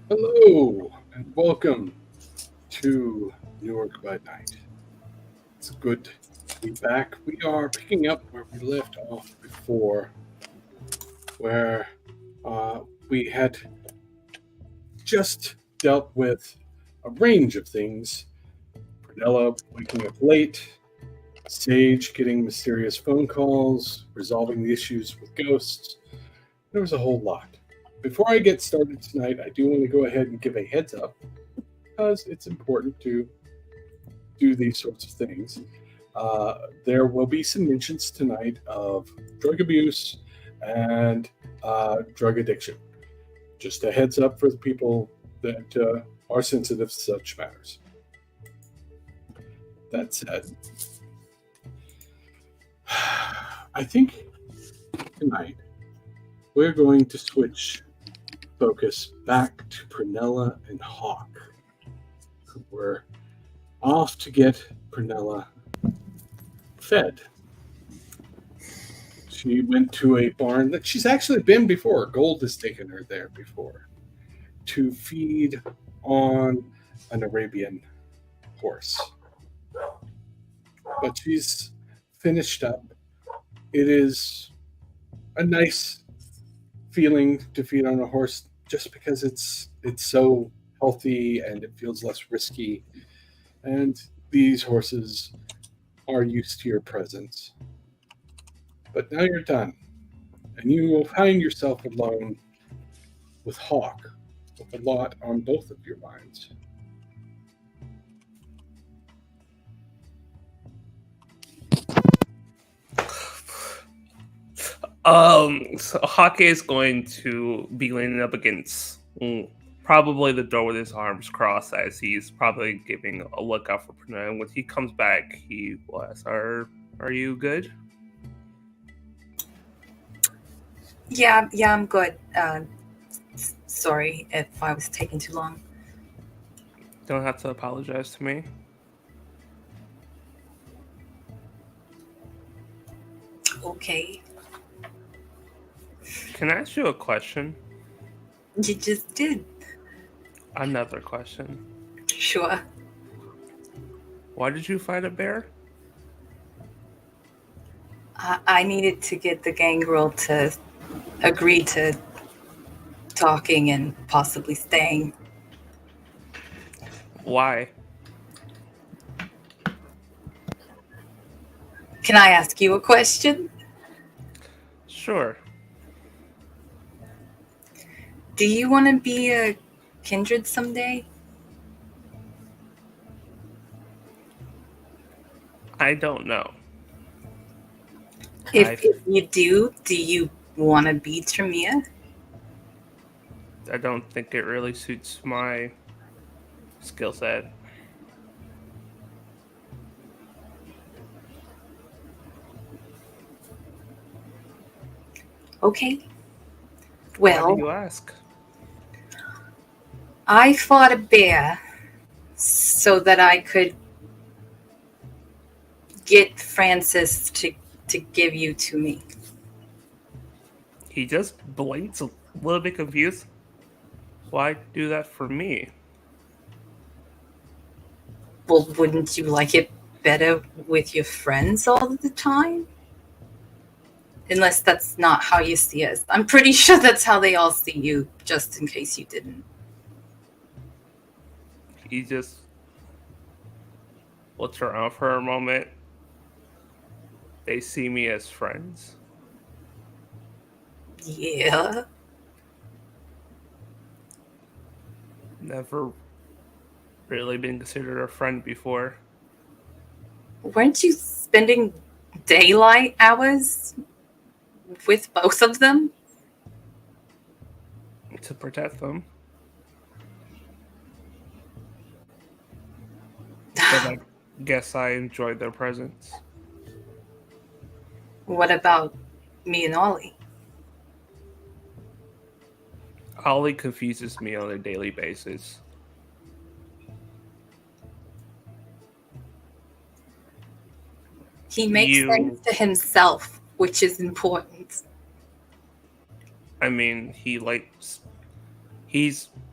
Hello, and welcome to Newark by Night. It's good to be back. We are picking up where we left off before, where uh, we had just dealt with a range of things. Prunella waking up late, Sage getting mysterious phone calls, resolving the issues with ghosts. There was a whole lot. Before I get started tonight, I do want to go ahead and give a heads up because it's important to do these sorts of things. There will be some mentions tonight of drug abuse and drug addiction. Just a heads up for the people that are sensitive to such matters. That said, I think tonight we're going to switch focus back to Prunella and Hawk, who were off to get Prunella fed. She went to a barn that she's actually been before. Gold has taken her there before to feed on an Arabian horse. But she's finished up. It is a nice feeling to feed on a horse just because it's so healthy and it feels less risky. And these horses are used to your presence. But now you're done, and you will find yourself alone with Hawk, with a lot on both of your minds. So Hawk is going to be leaning up against probably the door with his arms crossed as he's probably giving a look out for Prunella. And when he comes back, he will ask, Are you good? Yeah, I'm good. Sorry if I was taking too long. Don't have to apologize to me. Okay. Can I ask you a question? You just did. Another question. Sure. Why did you fight a bear? I needed to get the gangrel to agree to talking and possibly staying. Why? Can I ask you a question? Sure. Do you want to be a Kindred someday? I don't know. If you do you want to be Tremia? I don't think it really suits my skill set. Okay. Why Well, do you ask? I fought a bear so that I could get Francis to give you to me. He just blinks a little bit confused. Why do that for me? Well, wouldn't you like it better with your friends all the time? Unless that's not how you see us. I'm pretty sure that's how they all see you, just in case you didn't. He just looks around for a moment. They see me as friends. Yeah. Never really been considered a friend before. Weren't you spending daylight hours with both of them? To protect them. But I guess I enjoyed their presence. What about me and Ollie? Ollie confuses me on a daily basis. He makes sense to himself, which is important. I mean, he's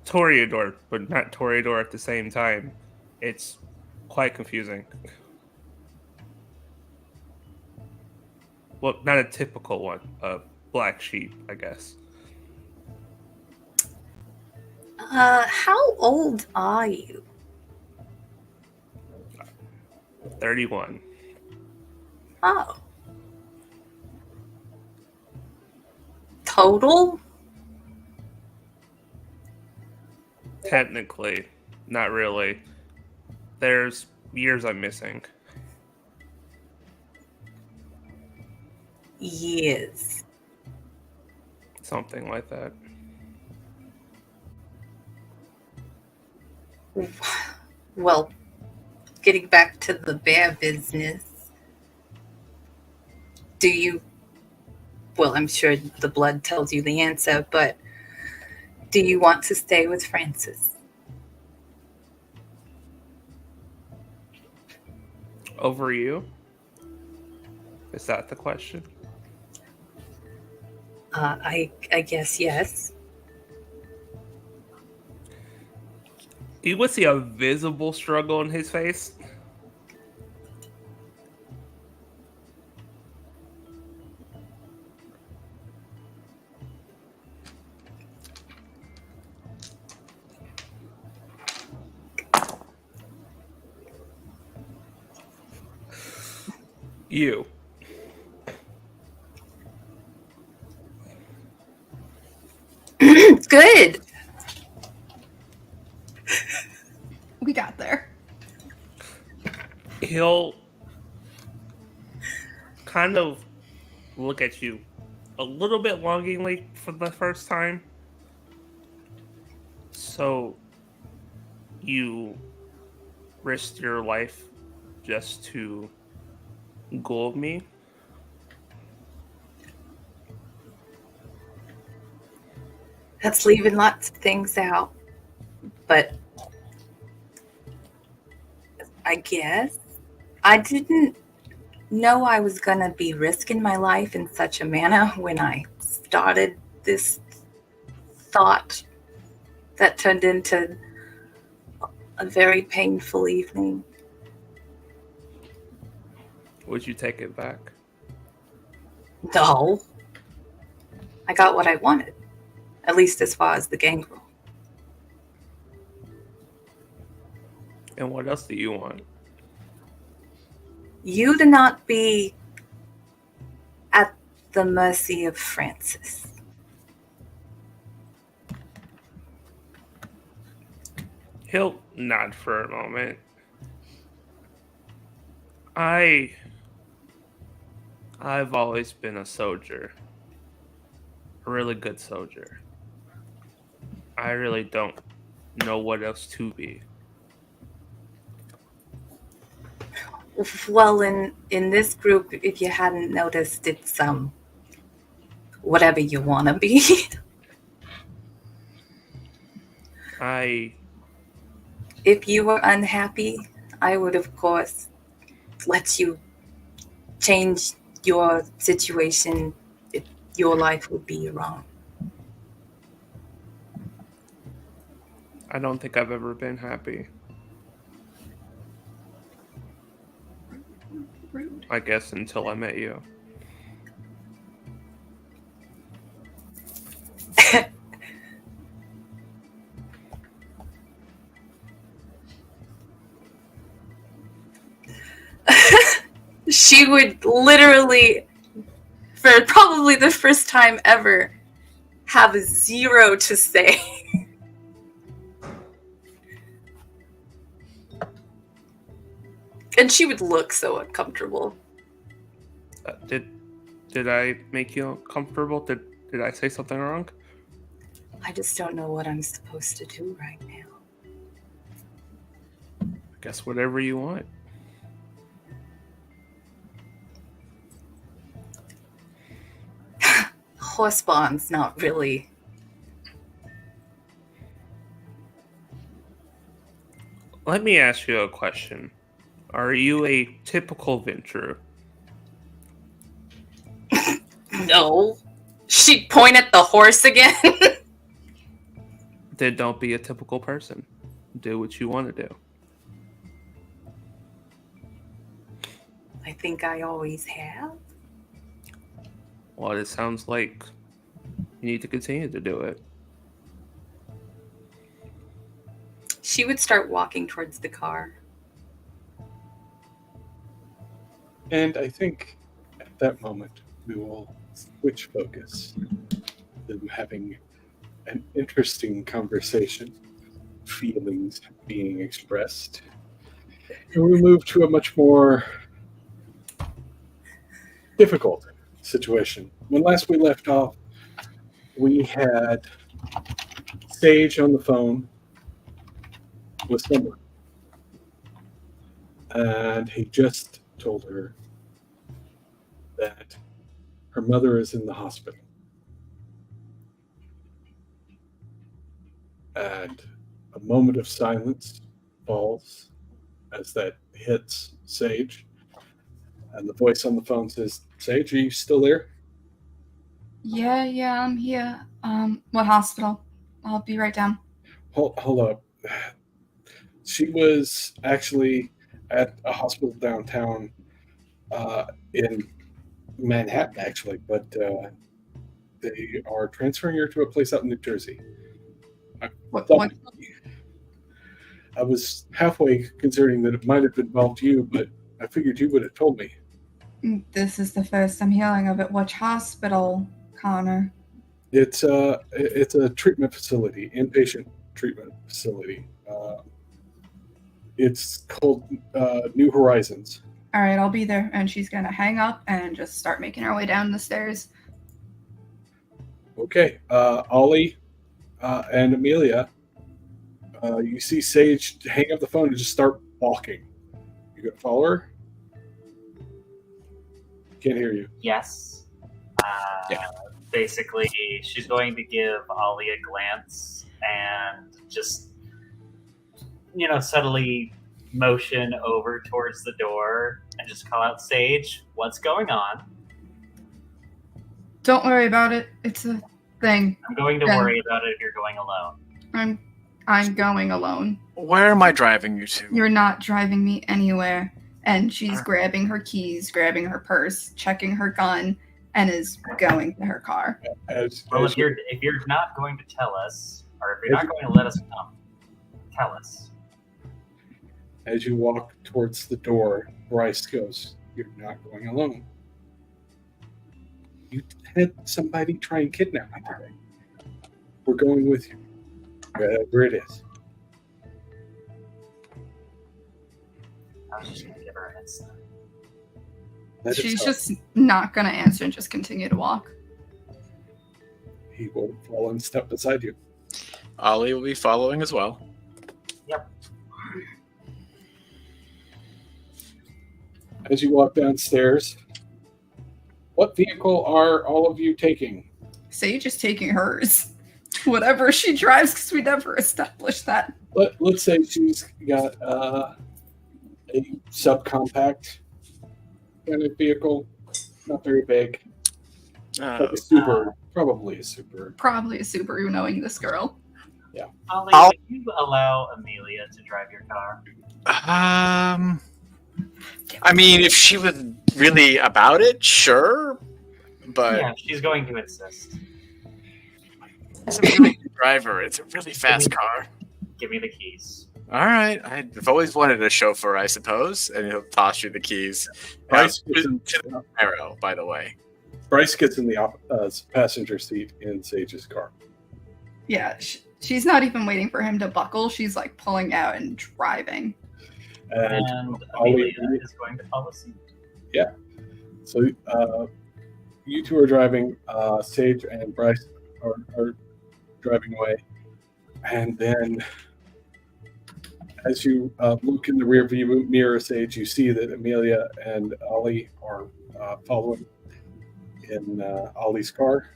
Toreador, but not Toreador at the same time. It's quite confusing. Well, not a typical one. A black sheep, I guess. How old are you? 31. Oh. Total? Technically, not really. There's years I'm missing. Years. Something like that. Well, getting back to the bear business, do you, well, I'm sure the blood tells you the answer, but do you want to stay with Francis? Over you? Is that the question? I guess yes. You would see a visible struggle in his face. You. Good. We got there. He'll kind of look at you a little bit longingly for the first time. So you risked your life just to go with me? That's leaving lots of things out. But I guess I didn't know I was going to be risking my life in such a manner when I started this thought that turned into a very painful evening. Would you take it back? No. I got what I wanted, at least as far as the gangrel. And what else do you want? You to not be at the mercy of Francis. He'll nod for a moment. I've always been a soldier. A really good soldier. I really don't know what else to be. Well, in this group, if you hadn't noticed, it's whatever you want to be. If you were unhappy, I would, of course, let you change your situation. Your life would be your own. I don't think I've ever been happy. Rude. I guess until I met you. She would literally, for probably the first time ever, have a zero to say. And she would look so uncomfortable. Did I make you uncomfortable? Did I say something wrong? I just don't know what I'm supposed to do right now. I guess whatever you want. Horse bond's not really. Let me ask you a question. Are you a typical venturer? No. She'd point at the horse again. Then don't be a typical person. Do what you want to do. I think I always have. Well, it sounds like you need to continue to do it. She would start walking towards the car. And I think at that moment we will switch focus. Them having an interesting conversation, feelings being expressed. And we move to a much more difficult situation. When last we left off, we had Sage on the phone with someone. And he just told her that her mother is in the hospital. And a moment of silence falls as that hits Sage. And the voice on the phone says, Sage, are you still there? Yeah, I'm here. What hospital? I'll be right down. Hold up. She was actually at a hospital downtown in Manhattan, actually, but they are transferring her to a place out in New Jersey. What? I was halfway considering that it might have involved you, but I figured you would have told me. This is the first I'm hearing of it. Which hospital, Connor? It's a treatment facility, inpatient treatment facility. It's called New Horizons. All right, I'll be there. And she's going to hang up and just start making her way down the stairs. Okay. Ollie and Amelia, you see Sage hang up the phone and just start walking. You gonna follow her? Can't hear you. Yes. Yeah. Basically, she's going to give Ollie a glance and just, subtly motion over towards the door and just call out, Sage, what's going on? Don't worry about it. It's a thing. I'm going to worry about it if you're going alone. I'm going alone. Where am I driving you to? You're not driving me anywhere. And she's grabbing her keys, grabbing her purse, checking her gun, and is going to her car. If you're not going to tell us, or if you're not going to let us come, tell us. As you walk towards the door, Bryce goes, "You're not going alone. You had somebody try and kidnap me today. We're going with you, wherever it is." I was just going to give her a heads up. She's just not going to answer and just continue to walk. He will fall in step beside you. Ollie will be following as well. Yep. As you walk downstairs, what vehicle are all of you taking? Sage is taking hers. Whatever she drives, because we never established that. Let's say she's got a subcompact kind of vehicle, not very big. But probably a super. Probably a Subaru, knowing this girl. Yeah. Ollie, I'll- would you allow Amelia to drive your car? I mean, if she was really about it, sure. But Yeah, she's going to insist. it's a really good driver. It's a really fast car. Give me the keys. All right. I've always wanted a chauffeur, I suppose. And he'll toss you the keys. Bryce To gets in, the Camaro, by the way. Bryce gets in the passenger seat in Sage's car. Yeah, she's not even waiting for him to buckle. She's like pulling out and driving. And Amelia is going to follow suit. so you two are driving. Sage and Bryce are driving away. And then as you look in the rear view mirror, Sage, you see that Amelia and Ollie are following in Ollie's car.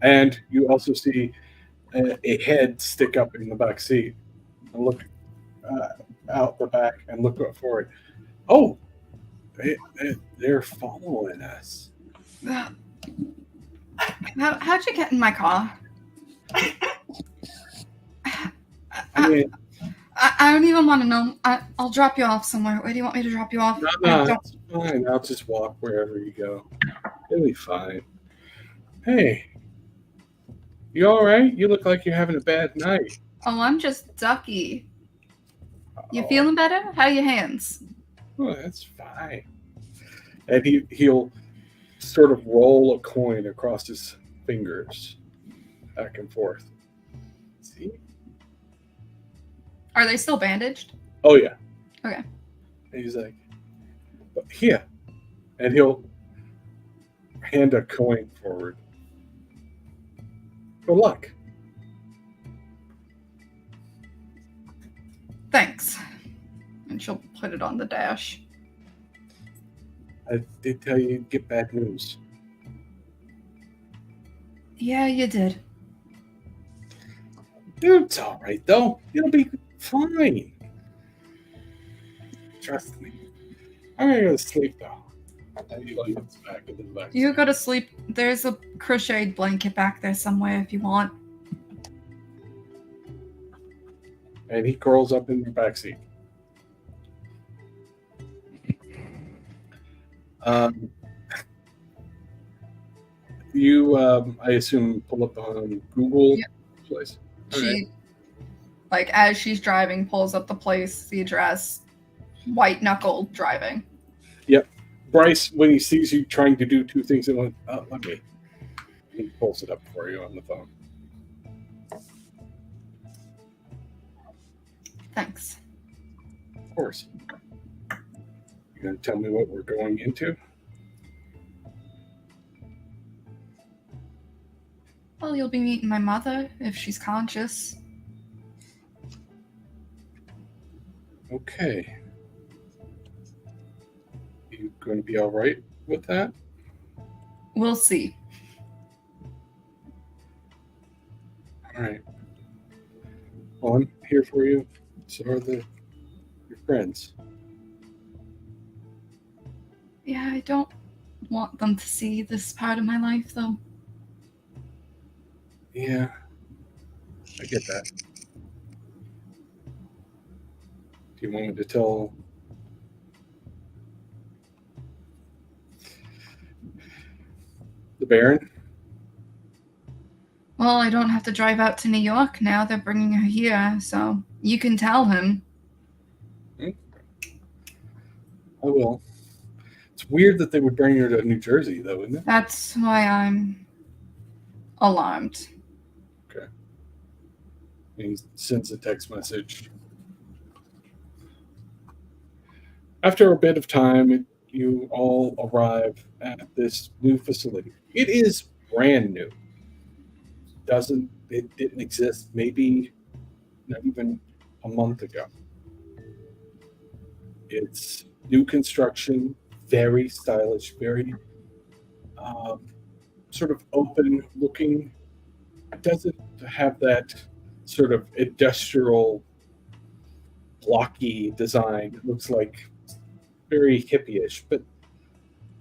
And you also see a head stick up in the back seat and look out the back and look forward. Oh, they're following us. How'd you get in my car? I mean, I don't even want to know. I'll drop you off somewhere. Where do you want me to drop you off? no, it's fine. I'll just walk wherever you go. It'll be fine. Hey, you all right? You look like you're having a bad night. Oh, I'm just ducky. You Oh, feeling better? How are your hands? oh, that's fine. And he'll sort of roll a coin across his fingers, back and forth. See? Are they still bandaged? Oh yeah. Okay. And he's like, here, and he'll hand a coin forward. Good luck. Thanks. And she'll put it on the dash. I did tell you you'd get bad news. Yeah, you did. It's all right though. It'll be fine. Trust me. I'm gonna go to sleep though. And he lays back in the back. You go to sleep. There's a crocheted blanket back there somewhere if you want. And he curls up in the back seat. You, I assume, pull up on Google Yep. place. She, like, as she's driving, pulls up the place, the address, white knuckle driving. Bryce, when he sees you trying to do two things at once, let me. He pulls it up for you on the phone. Thanks. Of course. You gonna tell me what we're going into? Well, you'll be meeting my mother if she's conscious. Okay. You going to be all right with that? We'll see. All right. Well, I'm here for you. So are your friends. Yeah, I don't want them to see this part of my life, though. Yeah, I get that. Do you want me to tell the Baron? Well, I don't have to drive out to New York now. They're bringing her here, so you can tell him. I will. It's weird that they would bring her to New Jersey, though, isn't it? That's why I'm alarmed. And he sends a text message. After a bit of time, you all arrive at this new facility. It is brand new. It didn't exist maybe not even a month ago. It's new construction, very stylish, very sort of open looking. It doesn't have that sort of industrial blocky design. It looks like very hippie-ish, but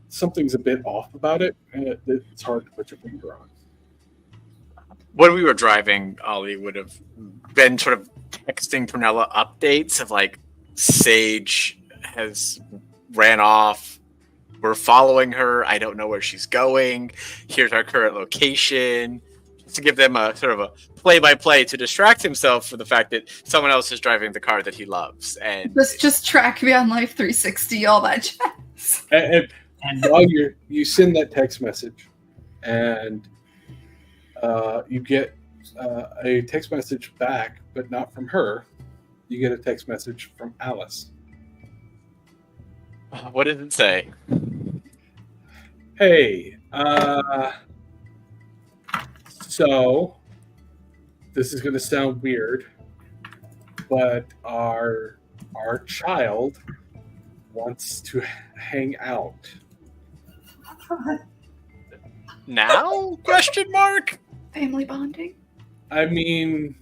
something's a bit off about it, and it's hard to put your finger on. When we were driving, Ollie would have been sort of texting Prunella updates of like, Sage has ran off. We're following her. I don't know where she's going. Here's our current location. Just to give them a sort of a play-by-play to distract himself from the fact that someone else is driving the car that he loves. And Just track me on Life 360, all that jazz. And while you send that text message, and you get a text message back, but not from her. You get a text message from Alice. what does it say? Hey, so this is going to sound weird, but our child wants to hang out. Now? Question mark? Family bonding? I mean,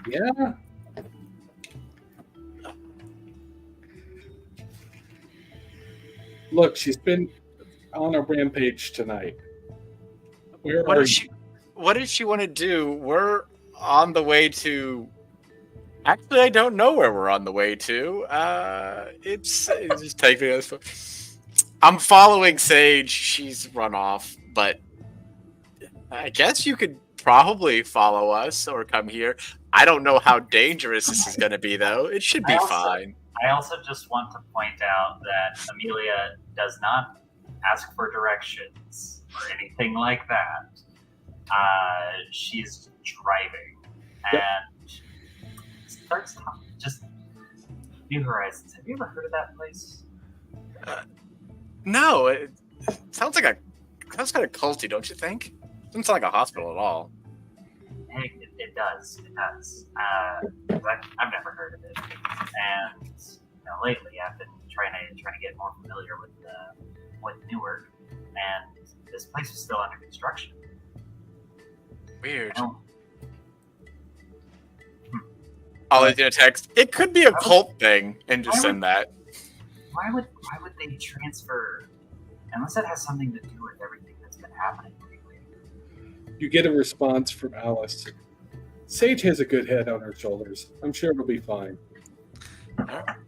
yeah. Look, she's been on a rampage tonight. Where What are is you? what did she want to do? We're on the way to. Actually, I don't know where we're on the way to. It's just taking us. I'm following Sage. She's run off, but I guess you could probably follow us or come here. I don't know how dangerous this is going to be, though. It should be fine. I also just want to point out that Amelia does not ask for directions or anything like that. She's driving and starts talking. Just New Horizons. Have you ever heard of that place? No, it sounds kind of culty, don't you think? Doesn't sound like a hospital at all. It does. It does. I've never heard of it, and lately I've been trying to get more familiar with Newark, and this place is still under construction. Weird. Ollie's gonna text. It could be a cult thing, and just send that. Why would they transfer? Unless it has something to do with everything that's been happening lately. You get a response from Alice. Sage has a good head on her shoulders. I'm sure it'll be fine.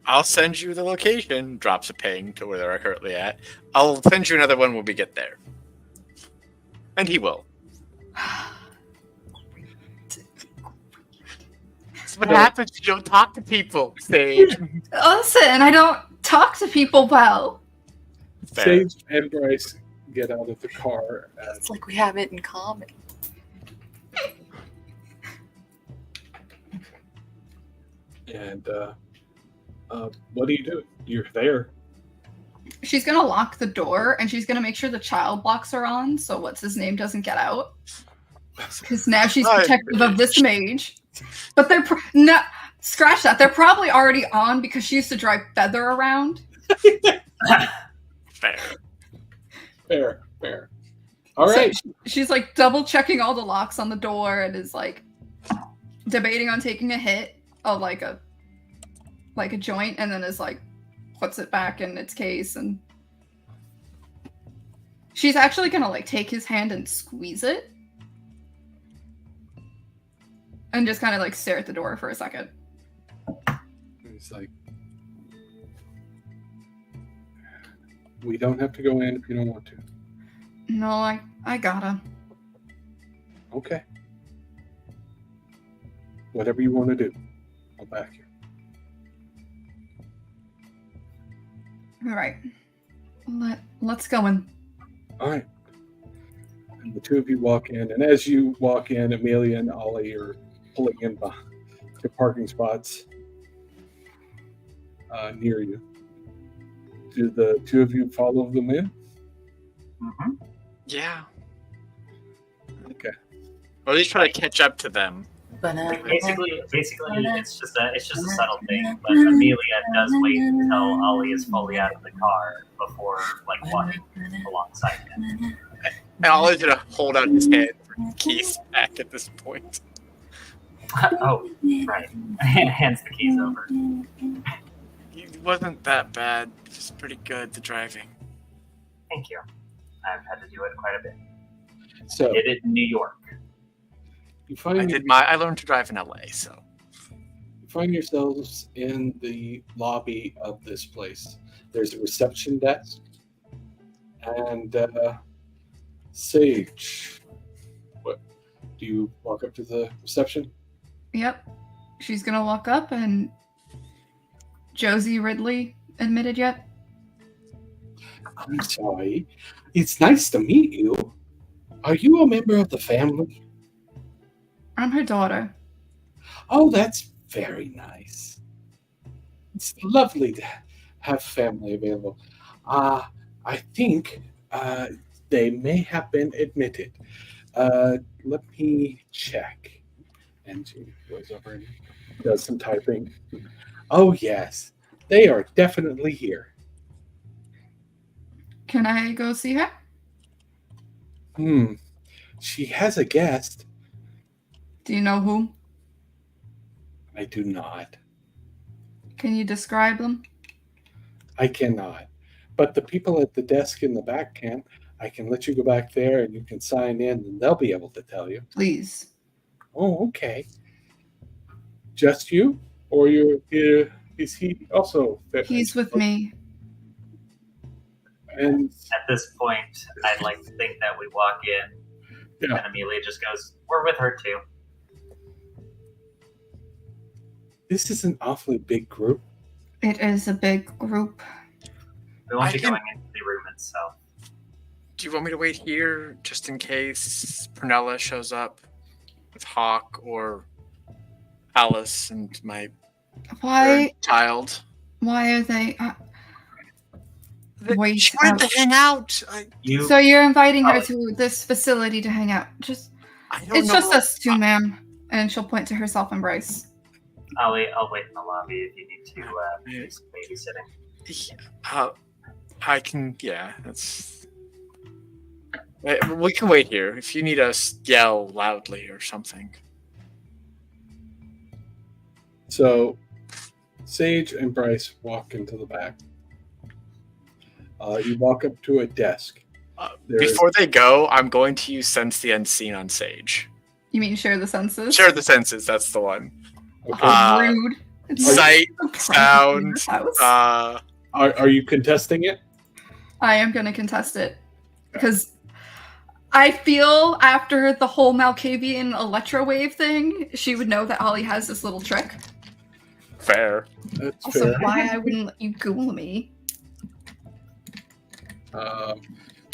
I'll send you the location. Drops a ping to where they're currently at. I'll send you another one when we get there. And he will. That's what happens when you don't talk to people, Sage. Listen, I don't talk to people well. Fair. Sage and Bryce get out of the car. It's like we have it in common. And what do you do? You're there. She's gonna lock the door and she's gonna make sure the child locks are on, so what's his name doesn't get out. Because now she's protective of this mage. But they're no, scratch that. They're probably already on because she used to drive Feather around. Fair. All right. So she's like double checking all the locks on the door and is like debating on taking a hit of like a joint, and then is like puts it back in its case, and she's actually gonna like take his hand and squeeze it and just kind of like stare at the door for a second. It's like, we don't have to go in if you don't want to. No, I gotta. Okay. Whatever you want to do, I'll back you. All right. Let's go in. All right. And the two of you walk in, and as you walk in, Amelia and Ollie are pulling in the parking spots near you. Do the two of you follow them in? Mm-hmm. Yeah. Okay. Or at least try to catch up to them. Basically, it's just a subtle thing. But Amelia does wait until Ollie is fully out of the car before walking alongside him. And Ollie's gonna hold out his hand for keys back at this point. Oh, right. Hands the keys over. He wasn't that bad. Just pretty good at driving. Thank you. I've had to do it quite a bit. So I did it in New York. you find I learned to drive in LA, so. You find yourselves in the lobby of this place. There's a reception desk, and Sage. What? Do you walk up to the reception? Yep. She's gonna walk up, and Josie Ridley admitted yet? I'm sorry. It's nice to meet you. Are you a member of the family? I'm her daughter. Oh, that's very nice. It's lovely to have family available. I think they may have been admitted. Let me check. And she goes over and does some typing. Oh, yes. They are definitely here. Can I go see her? She has a guest. Do you know who? I do not. Can you describe them? I cannot. But the people at the desk in the back can. I can let you go back there and you can sign in and they'll be able to tell you. Please. Oh, okay. Just you? Or is he also there? He's with me. And At this point, I'd like to think that we walk in, yeah, and Amelia just goes, "We're with her too." this is an awfully big group. It is a big group. We won't I be can- going into the room itself. Do you want me to wait here just in case Prunella shows up with Hawk or Alice and my Why? third child? Why are they? Wait. She wanted to hang out. You So you're inviting her Oh. to this facility to hang out? I don't It's know. just us two, ma'am. And she'll point to herself and Bryce. I'll wait in the lobby if you need to do some babysitting. I can. Yeah, that's. We can wait here if you need us yell loudly or something. So Sage and Bryce walk into the back. You walk up to a desk. There's- Before they go, I'm going to use Sense the Unseen on Sage. You mean share the senses? Share the senses. That's the one. Okay. Rude. It's Sight, not a private in this sound. house. Are you contesting it? I am going to contest it because I feel after the whole Malkavian Electro Wave thing, she would know that Ollie has this little trick. Fair. That's Also, fair. why I wouldn't let you Google me?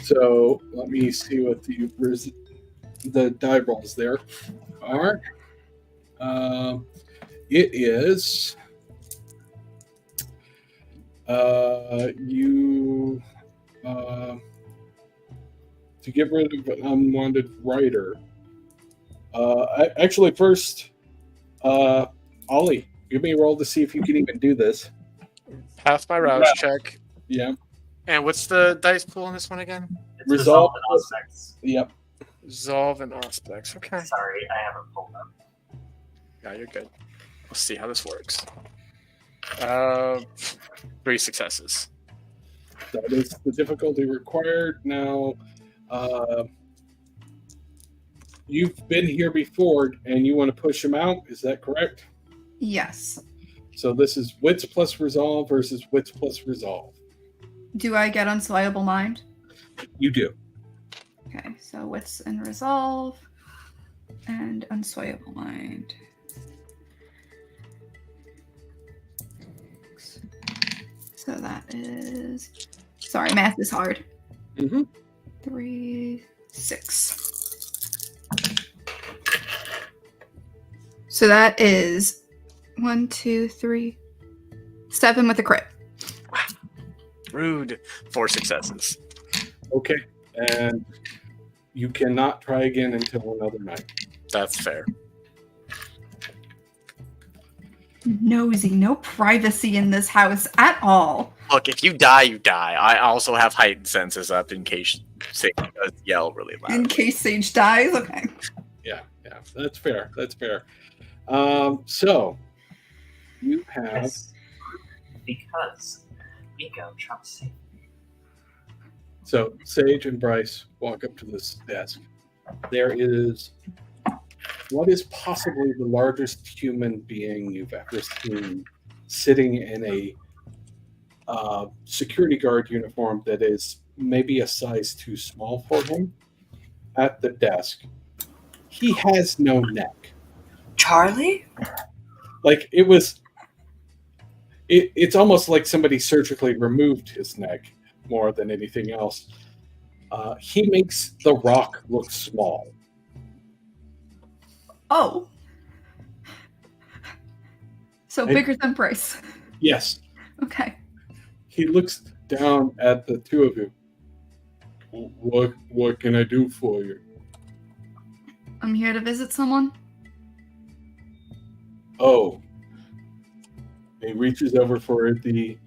So let me see what the die rolls there are. It is you to get rid of an unwanted writer. Actually, first, Ollie, give me a roll to see if you can even do this. Pass my rouse check. Yeah. And what's the dice pool on this one again? It's Resolve. resolved in aspects. Yep. Resolve and aspects. Okay. Sorry, I haven't pulled up. Yeah, you're good. We'll see how this works. 3 successes. That is the difficulty required. Now, you've been here before and you want to push him out. Is that correct? Yes. So this is wits plus resolve versus wits plus resolve. Do I get Unswayable Mind? You do. Okay, so Wits and Resolve and Unswayable Mind. So that is. Sorry, math is hard. Mm-hmm. 3, 6. So that is 1, 2, 3, 7 with a crit. Rude. 4 successes. Okay. And you cannot try again until another night. That's fair. Nosy, no privacy in this house at all. Look, if you die, you die. I also have heightened senses up in case Sage does yell really loud. In case Sage dies, okay. Yeah. That's fair. That's fair. So you have Yes. Because ego trumps safety. So Sage and Bryce walk up to this desk. There is what is possibly the largest human being you've ever seen sitting in a security guard uniform that is maybe a size too small for him at the desk. He has no neck. Charlie? Like it's almost like somebody surgically removed his neck more than anything else. He makes the Rock look small. Oh. So bigger than Bryce. Yes. Okay. He looks down at the two of you. What can I do for you? I'm here to visit someone. Oh. He reaches over for the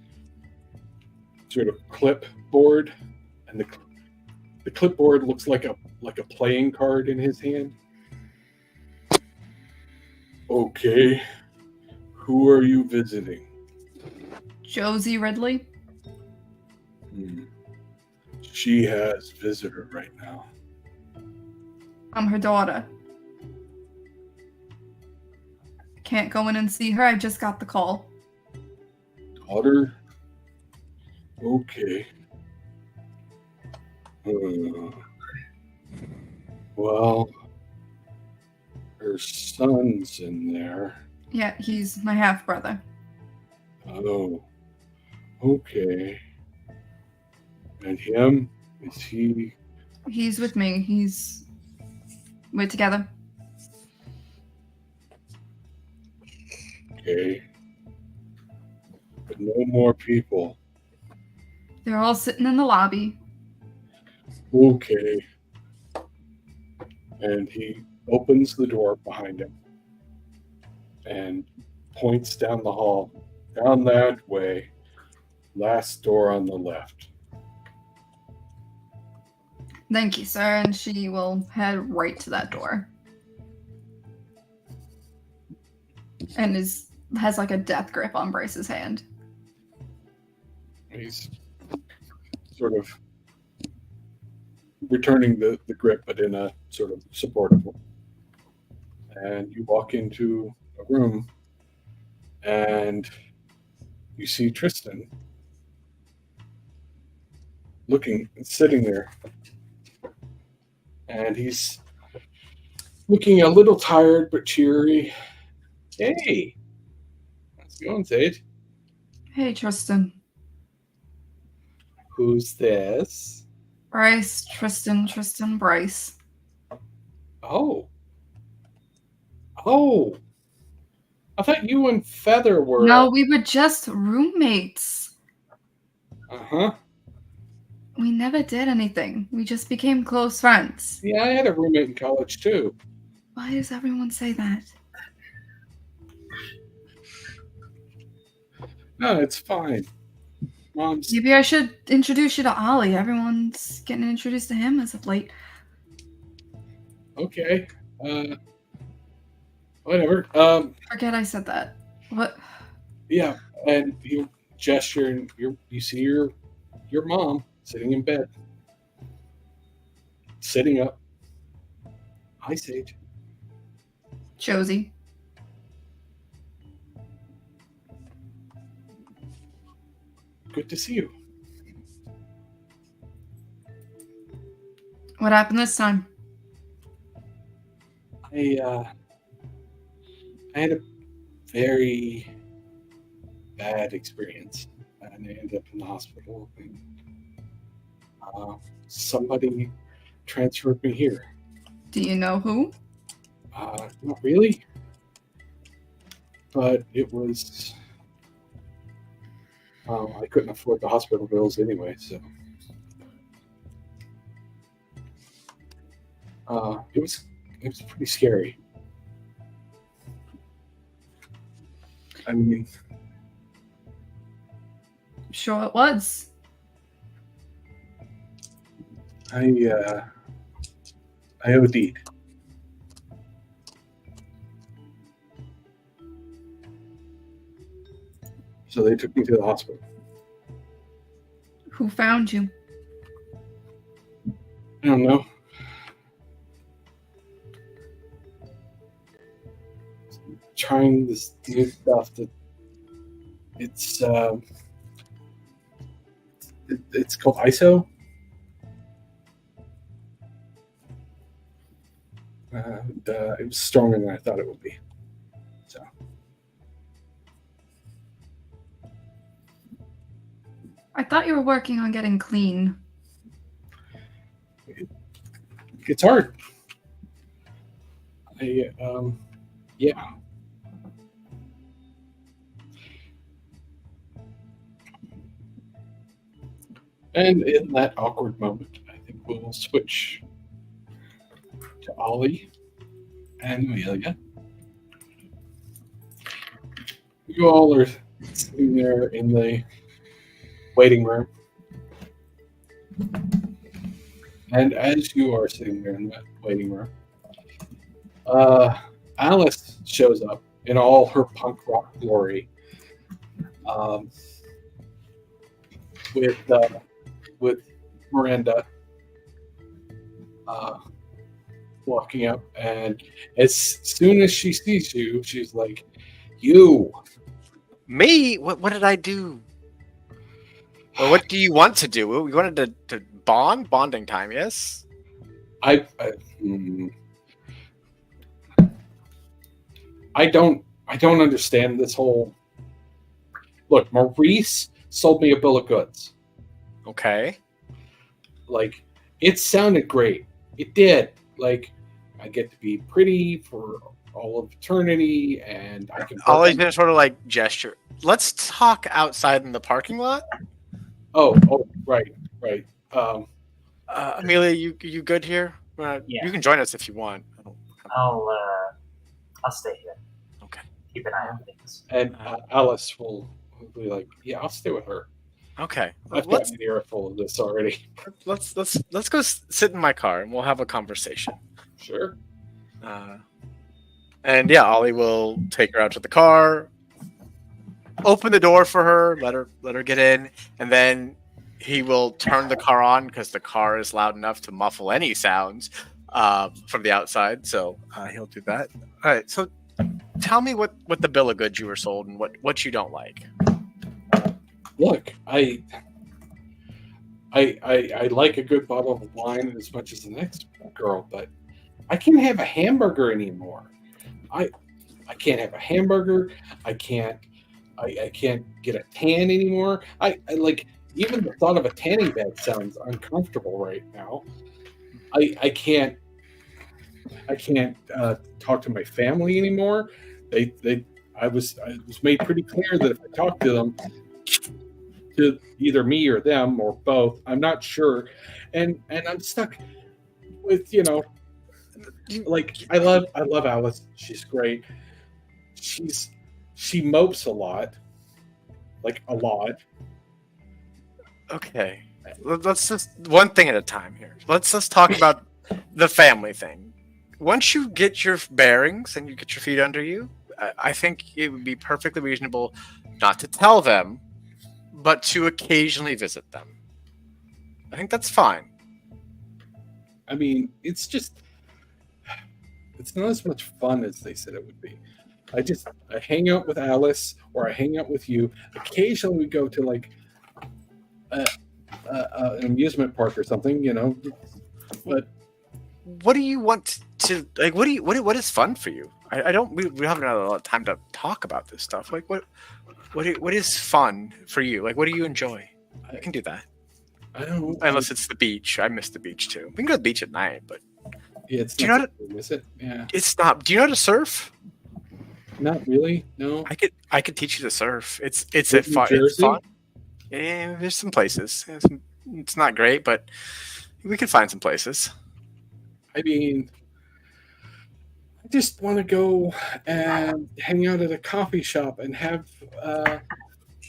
sort of clipboard, and the clipboard looks like a playing card in his hand. Okay. Who are you visiting? Josie Ridley. She has visitor right now. I'm her daughter. Can't go in and see her. I just got the call. Daughter? Okay. Well, her son's in there. Yeah, he's my half brother. Oh, okay. And him? Is he? He's with me. We're together. Okay. But no more people. They're all sitting in the lobby. Okay. And he opens the door behind him and points down the hall. Down that way. Last door on the left. Thank you, sir. And she will head right to that door. And has like a death grip on Bryce's hand. He's sort of returning the grip, but in a sort of supportive way. And you walk into a room, and you see Tristan sitting there. And he's looking a little tired but cheery. Hey, how's it going, Sage? Hey, Tristan. Who's this? Bryce, Tristan, Bryce. Oh. I thought you and Feather were... No, we were just roommates. Uh-huh. We never did anything. We just became close friends. Yeah, I had a roommate in college, too. Why does everyone say that? No, it's fine. Mom's... Maybe I should introduce you to Ollie. Everyone's getting introduced to him as of late. Okay. Whatever. Forget I said that. What? Yeah, and you gesture, and you see your mom sitting in bed. Sitting up. Hi, Sage. Josie. Good to see you. What happened this time? I had a very bad experience, and I ended up in the hospital. And, somebody transferred me here. Do you know who? Not really, but it was. I couldn't afford the hospital bills anyway, so. It was pretty scary. I mean, Sure it was. I OD'd. So they took me to the hospital. Who found you? I don't know. Trying this new stuff that it's called ISO. It was stronger than I thought it would be. So I thought you were working on getting clean. it's hard. Yeah. And in that awkward moment, I think we'll switch to Ollie and Amelia. You all are sitting there in the waiting room. And as you are sitting there in that waiting room, Alice shows up in all her punk rock glory, with Miranda walking up, and as soon as she sees you, she's like, "You." Me? What did I do? Well, what do you want to do? We wanted to bonding time, yes? I don't understand this whole. Look, Maurice sold me a bill of goods. Okay. Like, it sounded great. It did. Like, I get to be pretty for all of eternity, and I can. Ollie's gonna sort of like gesture. Let's talk outside in the parking lot. Oh, right. Amelia, you good here? Yeah. You can join us if you want. I'll stay here. Okay. Keep an eye on things. And Alice will be like, "Yeah, I'll stay with her." Okay. I've got an ear full of this already. Let's go sit in my car and we'll have a conversation. Sure. And yeah, Ollie will take her out to the car, open the door for her, let her get in, and then he will turn the car on because the car is loud enough to muffle any sounds from the outside. So he'll do that. All right. So tell me what the bill of goods you were sold and what you don't like. Look, I like a good bottle of wine as much as the next girl, but I can't have a hamburger anymore. I can't have a hamburger. I can't get a tan anymore. I like, even the thought of a tanning bed sounds uncomfortable right now. I can't talk to my family anymore. I was made pretty clear that if I talk to them, to either me or them or both, I'm not sure, and I'm stuck with, like, I love Alice. She's great. She mopes a lot, like a lot. Okay, let's just one thing at a time here. Let's talk about the family thing. Once you get your bearings and you get your feet under you, I think it would be perfectly reasonable not to tell them, but to occasionally visit them. I think that's fine. I mean, it's not as much fun as they said it would be. I hang out with Alice, or I hang out with you. Occasionally we go to like an amusement park or something, but what do you want to like? What is fun for you? I don't. We haven't had a lot of time to talk about this stuff. Like what is fun for you? Like, what do you enjoy? I can do that. I don't know. Unless it's the beach. I miss the beach too. We can go to the beach at night, but yeah, it's do not you know to miss it? Yeah, it's not. Do you know how to surf? Not really. No. I could teach you to surf. It's New Jersey? fun. Yeah, there's some places. It's not great, but we can find some places. I mean, I just want to go and hang out at a coffee shop and have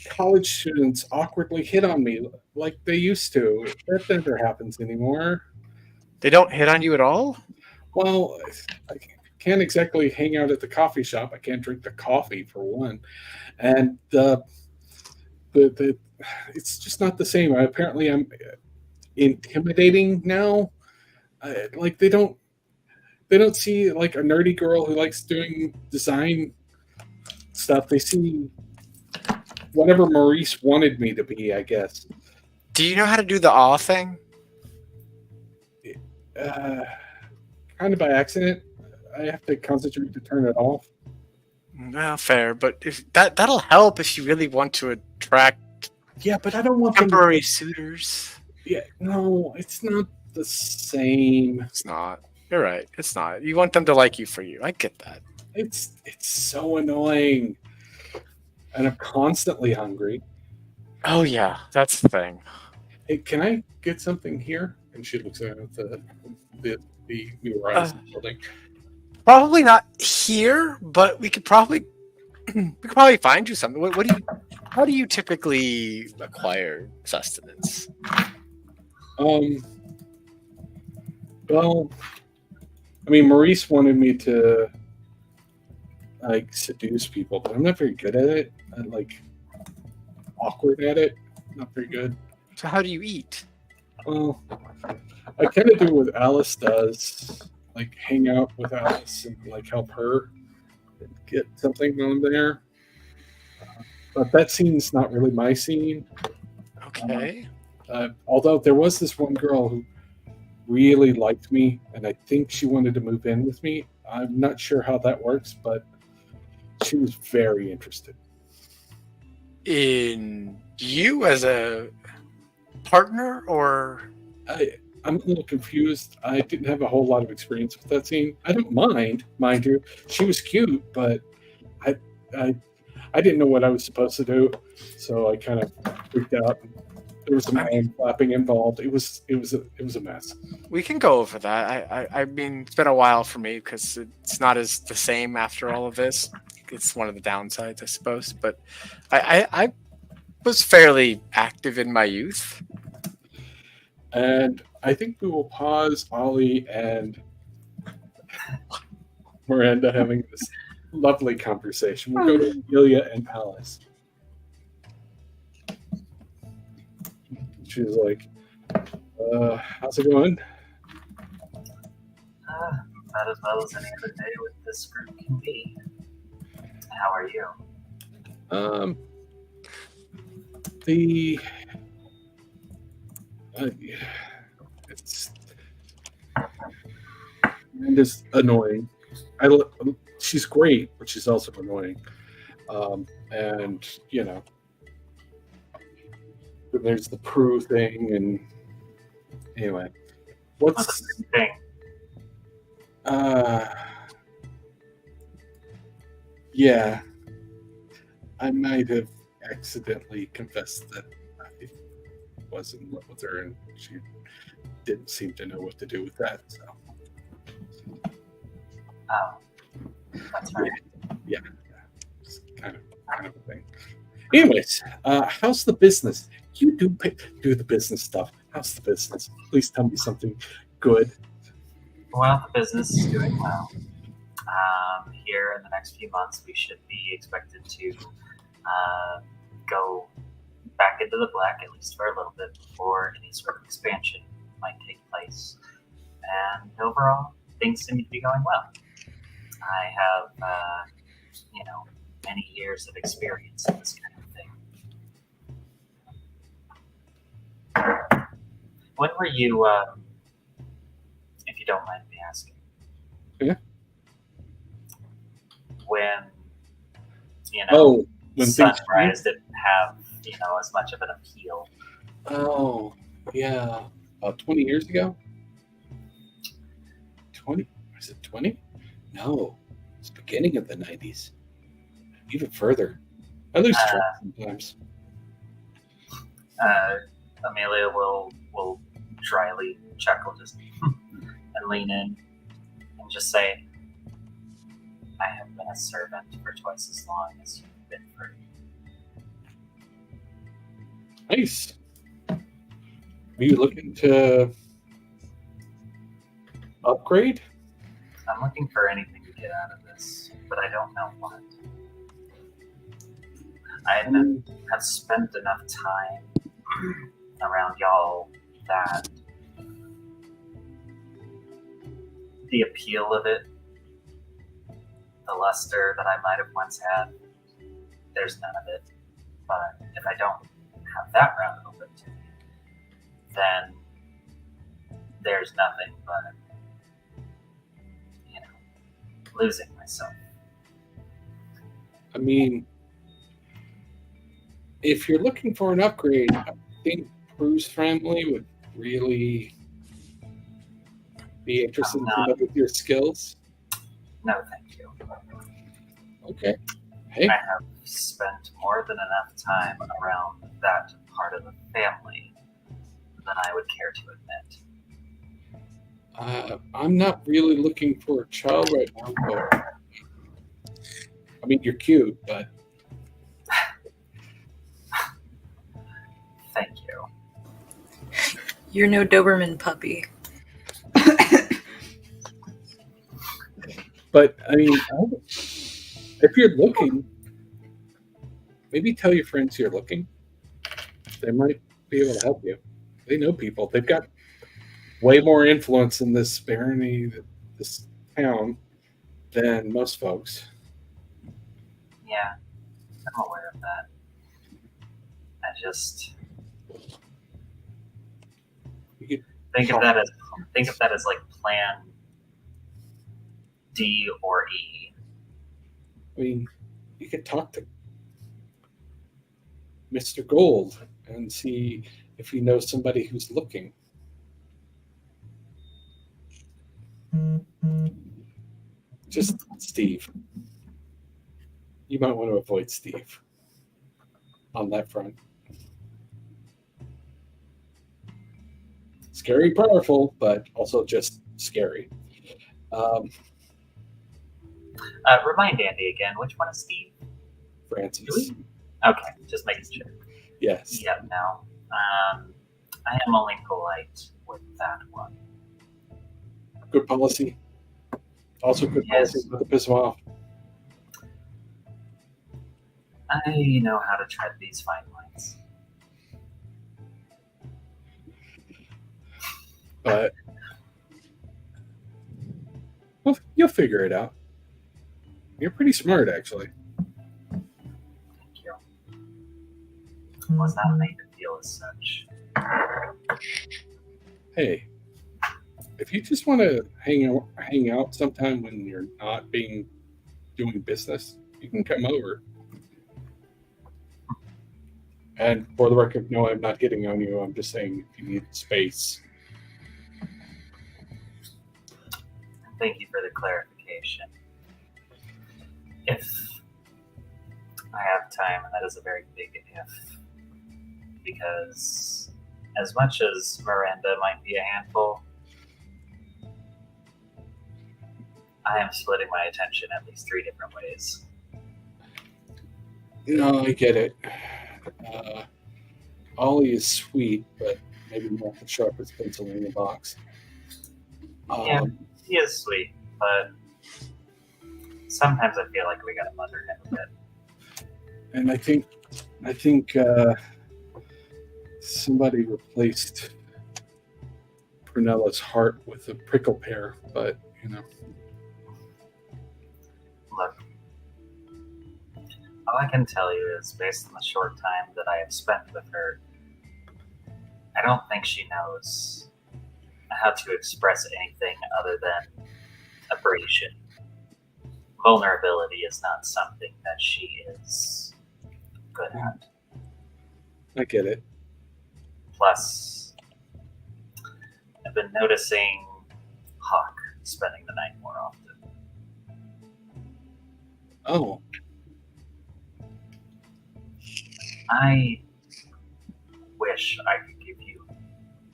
college students awkwardly hit on me like they used to. That never happens anymore. They don't hit on you at all? Well, I can't exactly hang out at the coffee shop. I can't drink the coffee, for one. And it's just not the same. Apparently, I'm intimidating now. Like, they don't see like a nerdy girl who likes doing design stuff. They see whatever Maurice wanted me to be, I guess. Do you know how to do the awe thing? Kind of by accident. I have to concentrate to turn it off. Well, fair, but if that'll help if you really want to attract Yeah, but I don't want them temporary suitors. Yeah, no, it's not the same. It's not. You're right. It's not. You want them to like you for you. I get that. It's so annoying. And I'm constantly hungry. Oh yeah, that's the thing. Hey, can I get something here? And she looks at the building. Probably not here, but we could probably find you something. How do you typically acquire sustenance? Well, I mean, Maurice wanted me to like seduce people, but I'm not very good at it. I'm like awkward at it. Not very good. So how do you eat? Well, I kind of do what Alice does, like hang out with Alice and like help her get something on there. But that scene's not really my scene. Okay. Although there was this one girl who really liked me, and I think she wanted to move in with me. I'm not sure how that works, but she was very interested. In you as a partner, or I'm a little confused. I didn't have a whole lot of experience with that scene. I don't mind you. She was cute, but I didn't know what I was supposed to do, so I kind of freaked out. There was some hand flapping involved. It was a mess. we can go over that. I mean, it's been a while for me because it's not as the same after all of this. It's one of the downsides, I suppose. But I was fairly active in my youth. And I think we will pause Ollie and Miranda having this lovely conversation. We'll go to Amelia and Alice. She's like, how's it going? About as well as any other day with this group can be. How are you? It's Miranda's annoying. She's great, but she's also annoying. And you know, there's the Prue thing, and anyway, What's the thing? Yeah, I might have accidentally confessed that I was in love with her, and she didn't seem to know what to do with that. So, Oh, that's right. yeah, it's kind of a thing. Anyways, how's the business? You do the business stuff. How's the business? Please tell me something good. Well, the business is doing well. Here in the next few months, we should be expected to go back into the black, at least for a little bit, before any sort of expansion might take place. And overall, things seem to be going well. I have, many years of experience in this kind of thing. When were you, if you don't mind me asking? Yeah. When, When Sunrise didn't have, as much of an appeal. Oh, yeah. About 20 years ago? 20? Was it 20? No. It's the beginning of the 90s. Even further. I lose track sometimes. Amelia will dryly chuckle just and lean in and just say, I have been a servant for twice as long as you've been free. Nice. Are you looking to upgrade? I'm looking for anything to get out of this, but I don't know what. I have spent enough time around y'all that the appeal of it, the luster that I might have once had, there's none of it. But if I don't have that route open to me, then there's nothing but, losing myself. I mean, if you're looking for an upgrade, I think Prue's family would really be interested in some of your skills. No, thank you. Okay. Hey. I have spent more than enough time around that part of the family than I would care to admit. I'm not really looking for a child right now, but I mean, you're cute, but Thank you. You're no Doberman puppy. but I mean, if you're looking, maybe tell your friends you're looking. They might be able to help you. They know people. They've got way more influence in this barony, this town, than most folks. Yeah, I'm aware of that. I just You could think of that as like plan D or E. I mean, you could talk to Mr. Gold and see if he knows somebody who's looking. Just Steve. You might want to avoid Steve on that front. Scary, powerful, but also just scary. Remind Andi again, which one is Steve? Francis. Okay, just making sure. Yes. Yep, no. I am only polite with that one. Good policy. Also good Yes. policy not to piss him off. I know how to tread these fine lines. But well, you'll figure it out. You're pretty smart, actually. Thank you. Was not made to feel as such. Hey, if you just want to hang out sometime when you're not doing business, you can come over. And for the record, no, I'm not getting on you. I'm just saying if you need space. Thank you for the clarification. If I have time, and that is a very big if, because as much as Miranda might be a handful, I am splitting my attention at least 3 different ways. No, I get it. Ollie is sweet, but maybe not the sharpest pencil in the box. Yeah. He is sweet, but sometimes I feel like we gotta mother him a bit. And I think somebody replaced Prunella's heart with a prickle pear, but Look, all I can tell you is, based on the short time that I have spent with her, I don't think she knows how to express anything other than abrasion. Vulnerability is not something that she is good at. I get it. Plus, I've been noticing Hawk spending the night more often. Oh, I wish I could give you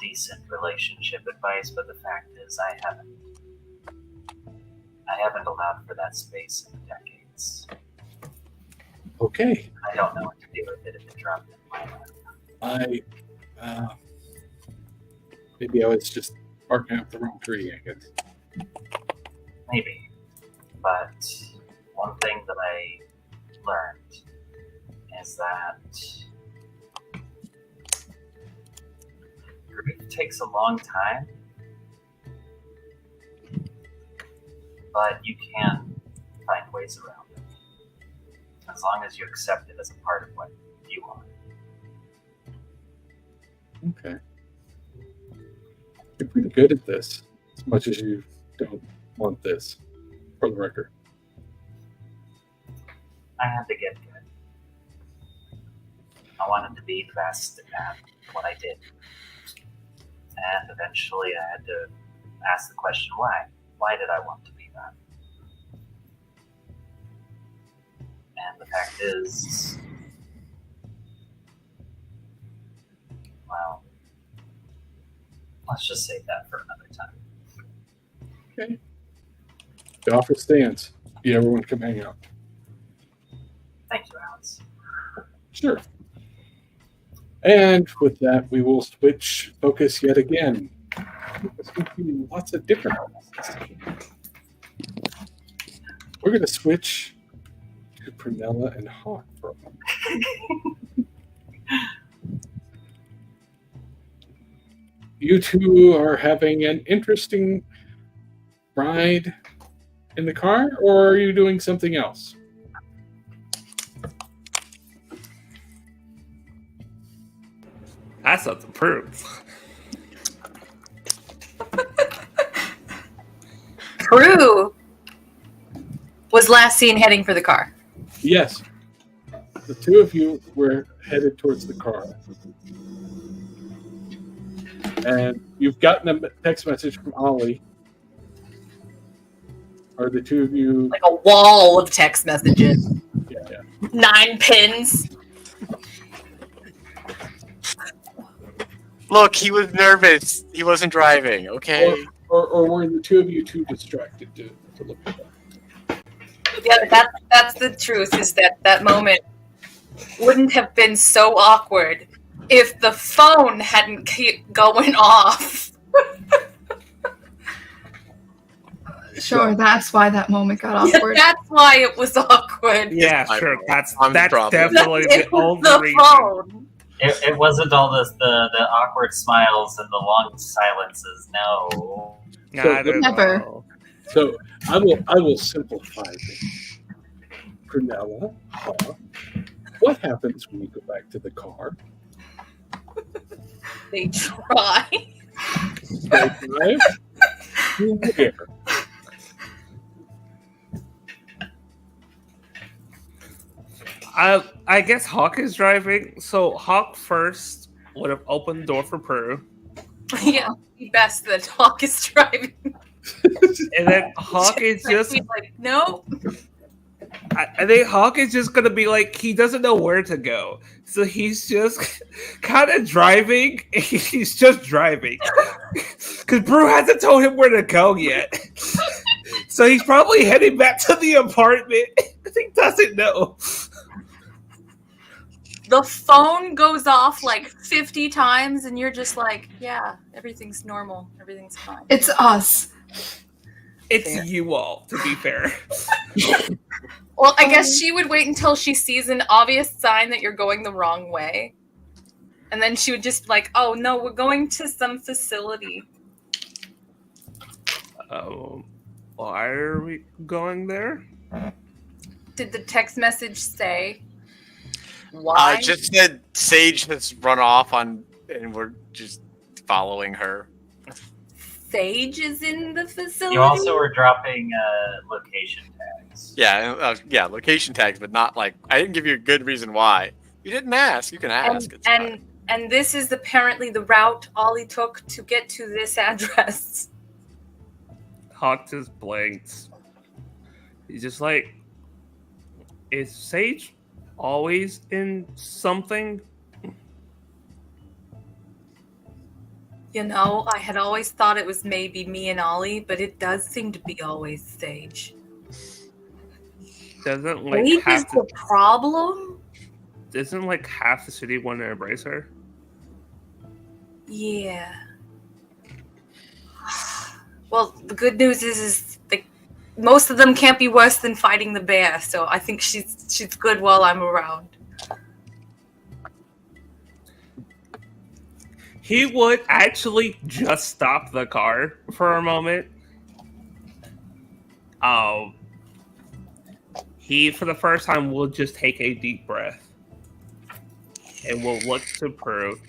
decent relationship advice, but the fact is I haven't allowed for that space in decades. okay. I don't know what to do with it if it dropped in my lap. Maybe I was just barking up the wrong tree, I guess. Maybe. But one thing that I learned is that grief takes a long time, but you can find ways around it. As long as you accept it as a part of what you are. Okay. You're pretty good at this, as much as you don't want this, for the record. I had to get good. I wanted to be the best at what I did. And eventually I had to ask the question, why? Why did I want to be that? And the fact is, well, let's just save that for another time. Okay. The offer stands. If you ever want to come hang out. Thank you, Alex. Sure. And with that, we will switch focus yet again. There's going to be lots of different ones. We're going to switch to Prunella and Hawk for a moment. you two are having an interesting ride in the car, or are you doing something else? That's not the proof. Prue was last seen heading for the car. Yes. The two of you were headed towards the car. And you've gotten a text message from Ollie. Are the two of you... Like a wall of text messages. Yeah. 9 pins. Look, he was nervous. He wasn't driving, okay? Or were the two of you too distracted to look at that? Yeah, that's the truth, is that moment wouldn't have been so awkward if the phone hadn't kept going off. Sure, that's why that moment got awkward. That's why it was awkward. Yeah, I sure. know. That's I'm the problem. definitely It the was only the reason. phone. It wasn't all the awkward smiles and the long silences. No. I don't Never. know. So I will simplify this. Prunella, what happens when you go back to the car? They try. They drive to where? I guess Hawk is driving, so Hawk first would have opened the door for Prue, Yeah, the best that Hawk is driving. and then Hawk is just. He's like, no. I think Hawk is just gonna be like, he doesn't know where to go, so he's just kind of driving. He's just driving because Prue hasn't told him where to go yet, so he's probably heading back to the apartment. He doesn't know. The phone goes off like 50 times, and you're just like, yeah, everything's normal. Everything's fine. It's us. It's Fair. you all, to be fair. Well, I guess she would wait until she sees an obvious sign that you're going the wrong way. And then she would just be like, oh, no, we're going to some facility. Why are we going there? Did the text message say why? I just said Sage has run off and we're just following her. Sage is in the facility? You also were dropping location tags. Yeah, location tags, but not like I didn't give you a good reason why. You didn't ask. You can ask. It's fine. And this is apparently the route Ollie took to get to this address. Hawk just blinks. He's just like, is Sage always in something? You know, I had always thought it was maybe me and Ollie, but it does seem to be always Sage. Doesn't like Sage is half the problem? Isn't like half the city want to embrace her? Yeah. Well, the good news is like most of them can't be worse than fighting the bear, so I think she's good while I'm around. He would actually just stop the car for a moment. He, for the first time, will just take a deep breath and will look to Prue.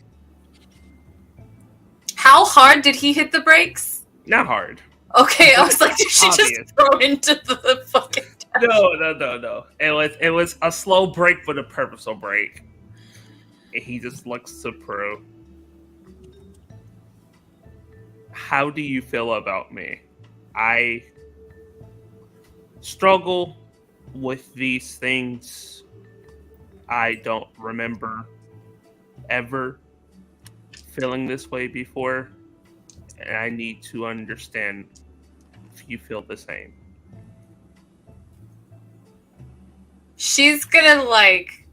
How hard did he hit the brakes? Not hard. Okay, I was like, did she Obvious. just throw into the fucking dash? No. It was a slow break, but a purposeful break. And he just looks to Prue. How do you feel about me? I struggle with these things. I don't remember ever feeling this way before. And I need to understand if you feel the same. She's gonna like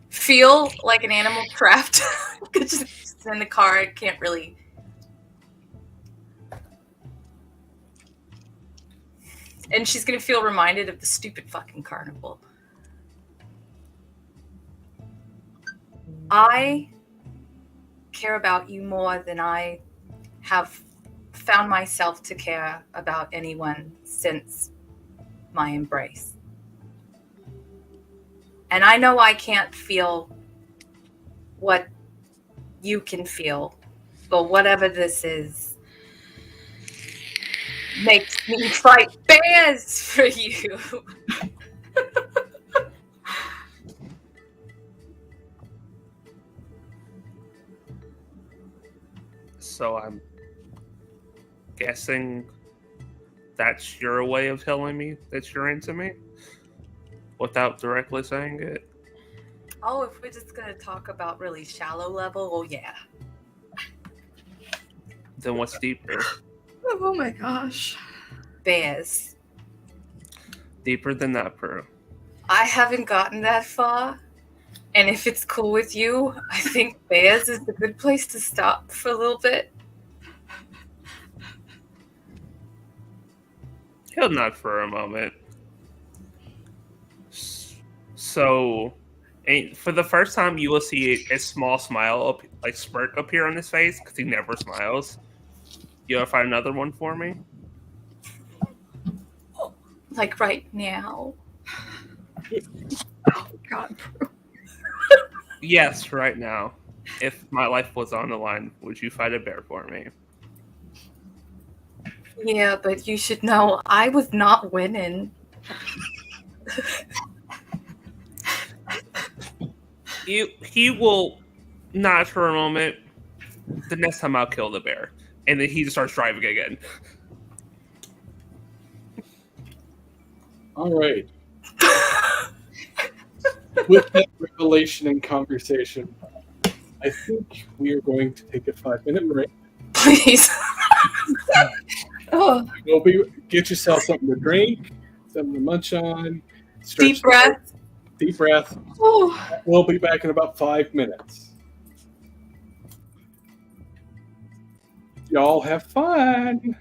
feel like an animal trapped. Because she's in the car, I can't really. And she's gonna feel reminded of the stupid fucking carnival. I care about you more than I have found myself to care about anyone since my embrace. And I know I can't feel what you can feel, but whatever this is makes me fight bears for you. So I'm guessing that's your way of telling me that you're into me without directly saying it. Oh, if we're just gonna talk about really shallow level, oh yeah. Then what's deeper? Oh my gosh. Bears. Deeper than that, Prue. I haven't gotten that far. And if it's cool with you, I think bears is a good place to stop for a little bit. He'll nod for a moment. So, for the first time, you will see a small smile, like smirk, appear on his face because he never smiles. You want to find another one for me? Like right now. Oh God. Yes, right now. If my life was on the line, would you fight a bear for me? Yeah, but you should know I was not winning. He will nod for a moment. The next time I'll kill the bear. And then he just starts driving again. All right. With that revelation and conversation, I think we are going to take a 5-minute break. Please. Oh, Get yourself something to drink, something to munch on. Deep breath. Deep breath. oh. We'll be back in about 5 minutes. Y'all have fun.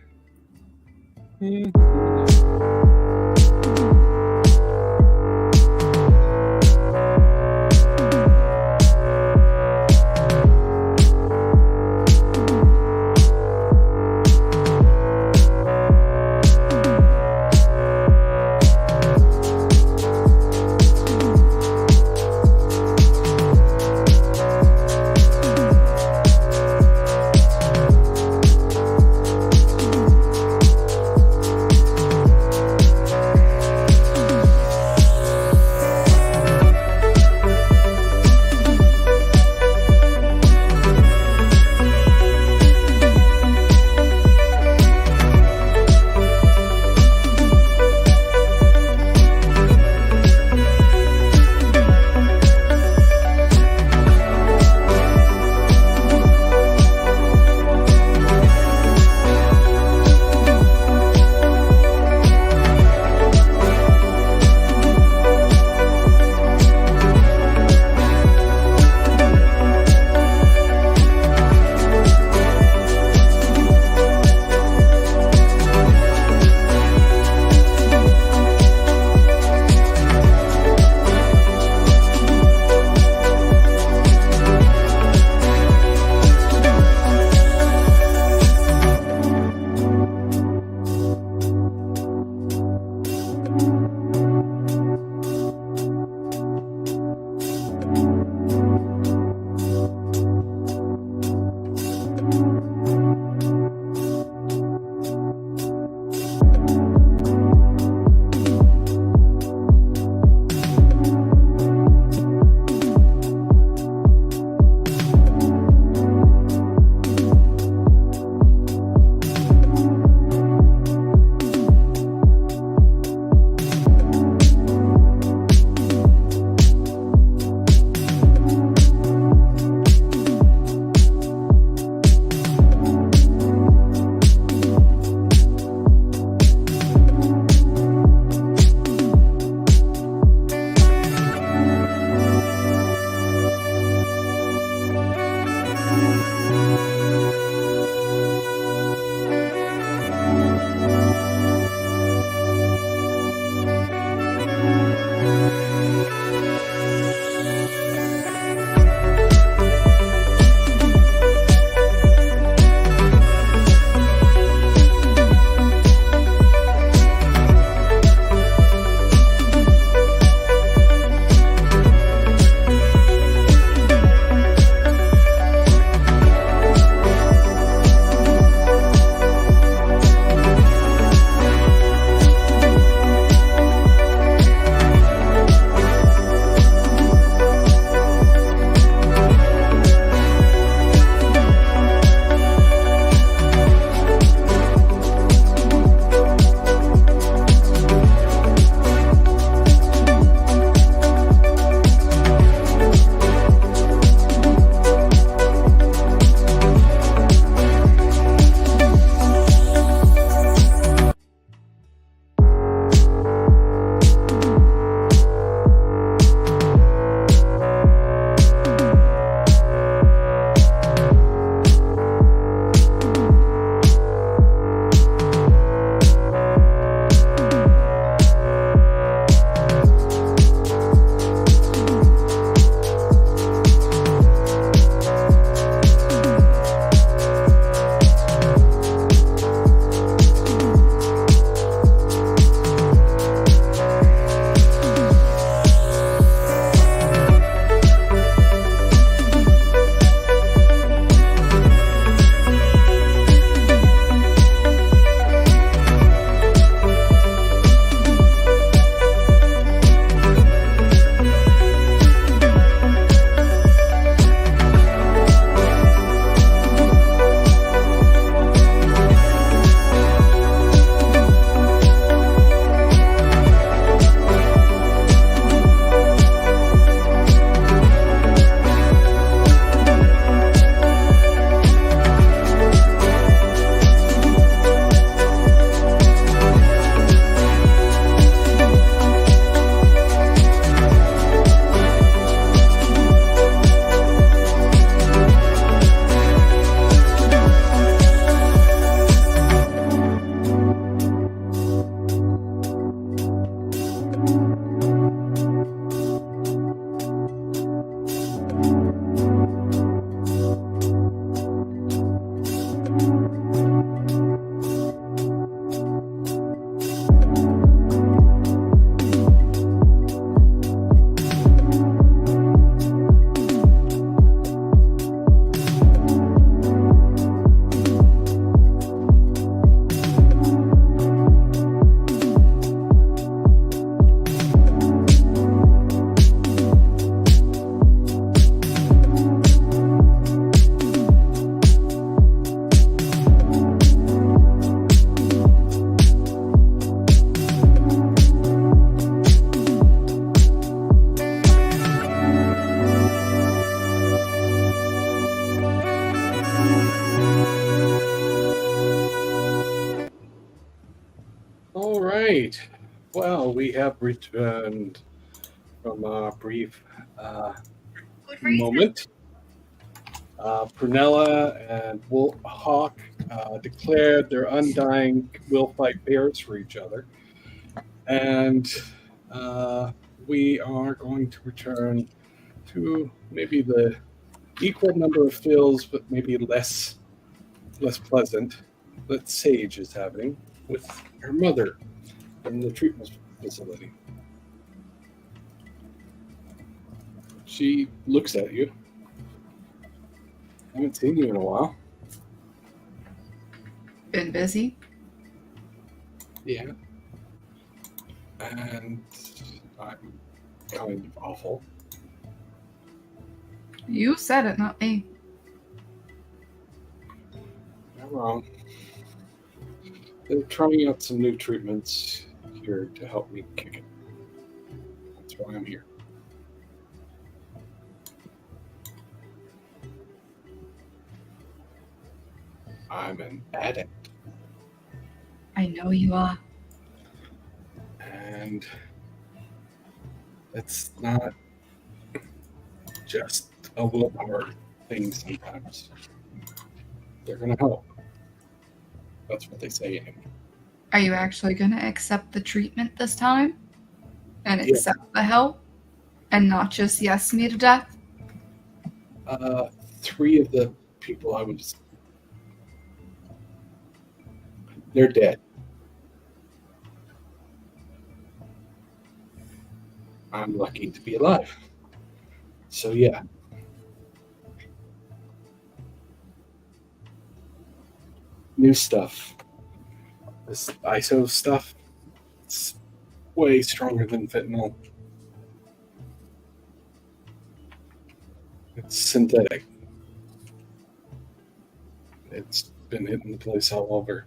right. Well, we have returned from our brief moment. Prunella and Hawk declared their undying will fight bears for each other. And we are going to return to maybe the equal number of fills, but maybe less pleasant, that Sage is having with her mother in the treatment facility. She looks at you. I haven't seen you in a while. Been busy. Yeah. And I'm kind of awful. You said it, not me. Not wrong. They're trying out some new treatments here to help me kick it. That's why I'm here. I'm an addict. I know you are. And it's not just a willpower thing sometimes. They're going to help. That's what they say anyway. Are you actually going to accept the treatment this time? And Yeah. accept the help? And not just yes me to death? 3 of the people they're dead. I'm lucky to be alive. So yeah. New stuff. This ISO stuff, it's way stronger than fentanyl. It's synthetic. It's been hitting the place all over.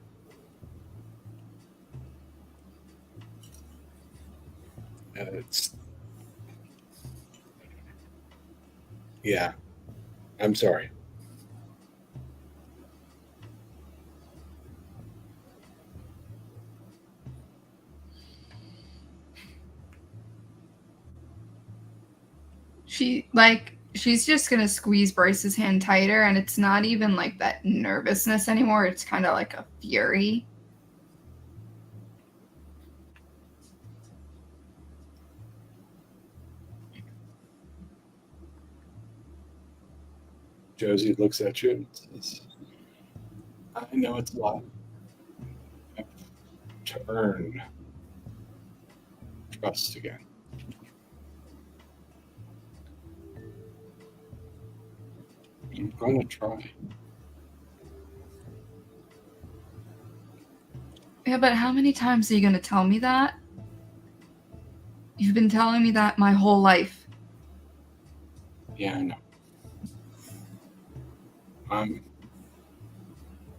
And it's... Yeah. I'm sorry. She's just gonna squeeze Bryce's hand tighter, and it's not even like that nervousness anymore. It's kind of like a fury. Josie looks at you and says, I know it's a lot. I have to earn trust again. I'm going to try. Yeah, but how many times are you gonna tell me that? You've been telling me that my whole life. Yeah, I know. I'm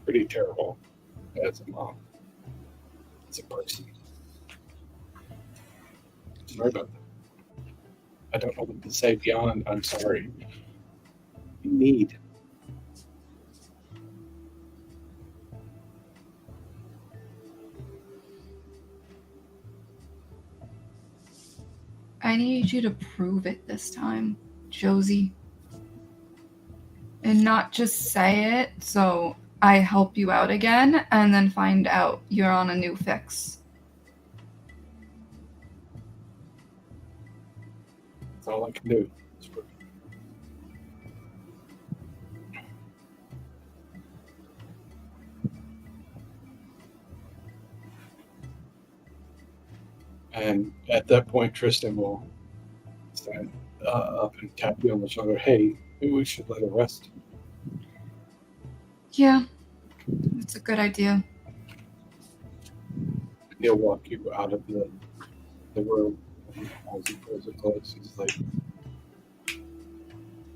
pretty terrible as a mom, as a person. Sorry about that. I don't know what to say beyond I'm sorry. You need. I need you to prove it this time, Josie. And not just say it so I help you out again and then find out you're on a new fix. That's all I can do. And at that point, Tristan will stand up and tap you on the shoulder. Hey, maybe we should let her rest. Yeah, it's a good idea. He'll walk you out of the room as he pulls it close. He's like,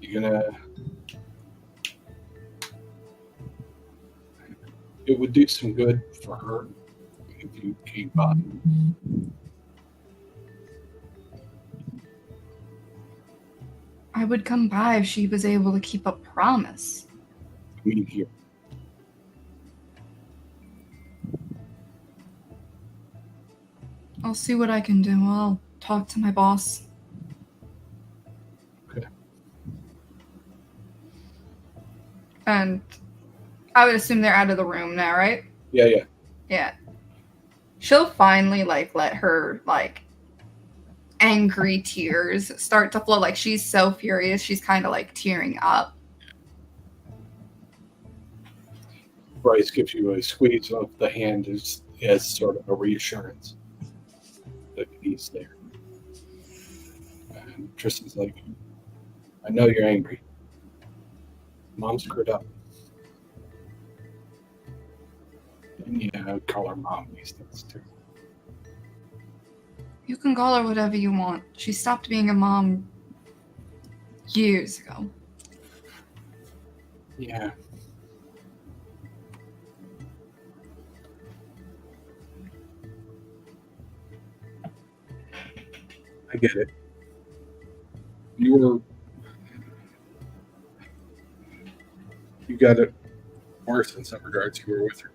"You're gonna." It would do some good for her if you came by. I would come by if she was able to keep a promise. I mean, here. I'll see what I can do. I'll talk to my boss. Okay. And I would assume they're out of the room now, right? Yeah. Yeah. She'll finally, like, let her, like, angry tears start to flow. Like, she's so furious. She's kind of, like, tearing up. Bryce gives you a squeeze of the hand as sort of a reassurance that he's there. And Tristan's like, I know you're angry. Mom screwed up. And yeah, I'd call her mom these days too. You can call her whatever you want. She stopped being a mom years ago. Yeah. I get it. You got it worse in some regards. You were with her.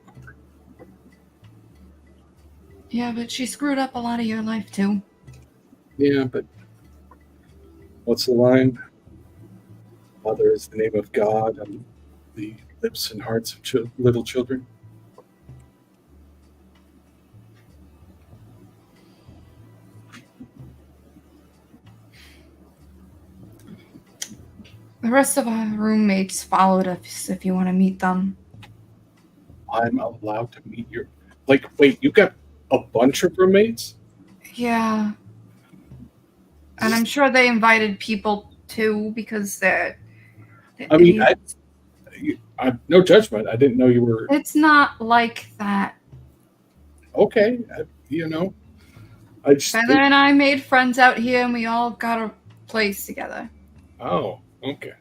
Yeah, but she screwed up a lot of your life, too. Yeah, but what's the line? Mother is the name of God on the lips and hearts of little children. The rest of our roommates followed us if you want to meet them. I'm allowed to meet your... Like, wait, you got a bunch of roommates? Yeah. And I'm sure they invited people, too, because they're... I mean, I no judgment. I didn't know you were... It's not like that. Okay, I just... Heather and I made friends out here, and we all got a place together. Oh, okay.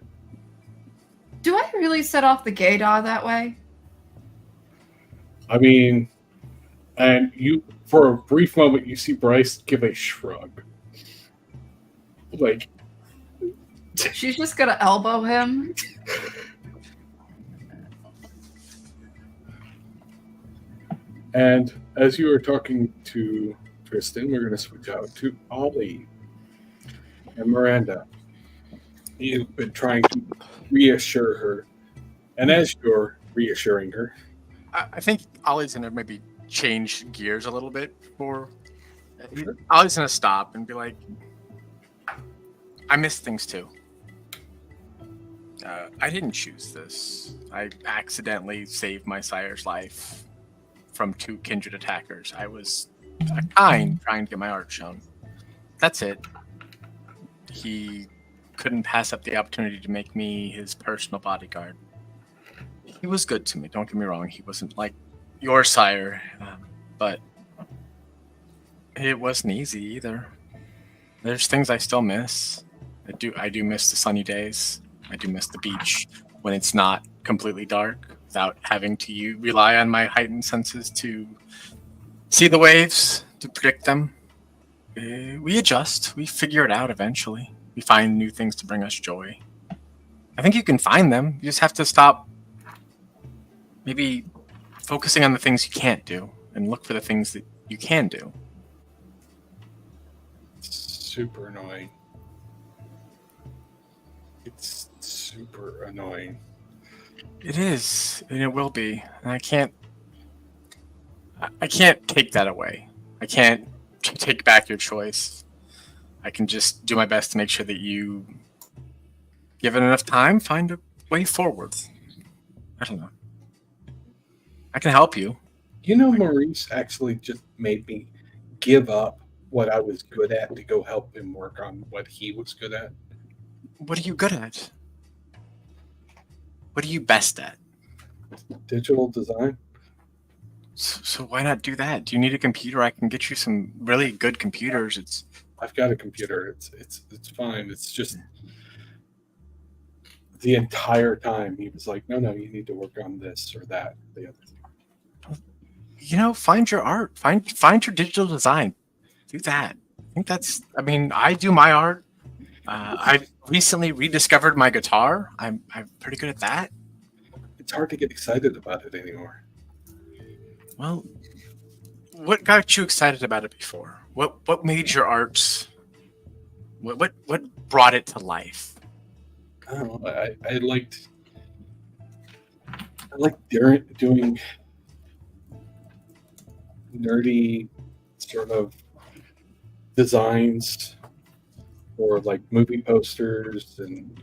Do I really set off the gaydar that way? I mean, and you, for a brief moment, you see Bryce give a shrug. Like... She's just gonna elbow him. And as you are talking to Tristan, we're going to switch out to Ollie and Miranda. You've been trying to reassure her. And as you're reassuring her... I think Ollie's going to maybe change gears a little bit for... Ollie's going to stop and be like, I miss things too. I didn't choose this. I accidentally saved my sire's life from 2 Kindred attackers. I was trying to get my art shown. That's it. He couldn't pass up the opportunity to make me his personal bodyguard. He was good to me, don't get me wrong. He wasn't like your sire, but it wasn't easy either. There's things I still miss. I do miss the sunny days. I do miss the beach when it's not completely dark, without having to rely on my heightened senses to see the waves, to predict them. We adjust. We figure it out eventually. We find new things to bring us joy. I think you can find them. You just have to stop maybe focusing on the things you can't do and look for the things that you can do. It's super annoying. It's super annoying. It is, and it will be. And I can't take that away. I can't take back your choice. I can just do my best to make sure that you, given enough time, find a way forward. I don't know. I can help you. You know, Maurice actually just made me give up what I was good at to go help him work on what he was good at. What are you good at? What are you best at? Digital design. So why not do that? Do you need a computer? I can get you some really good computers. I've got a computer. It's fine. It's just the entire time he was like, no, you need to work on this or that, the other thing. Find your art. Find your digital design. Do that. I think I do my art. I recently rediscovered my guitar. I'm pretty good at that. It's hard to get excited about it anymore. Well, what got you excited about it before? What made your art? What brought it to life? I don't know. I liked doing nerdy sort of designs for like movie posters and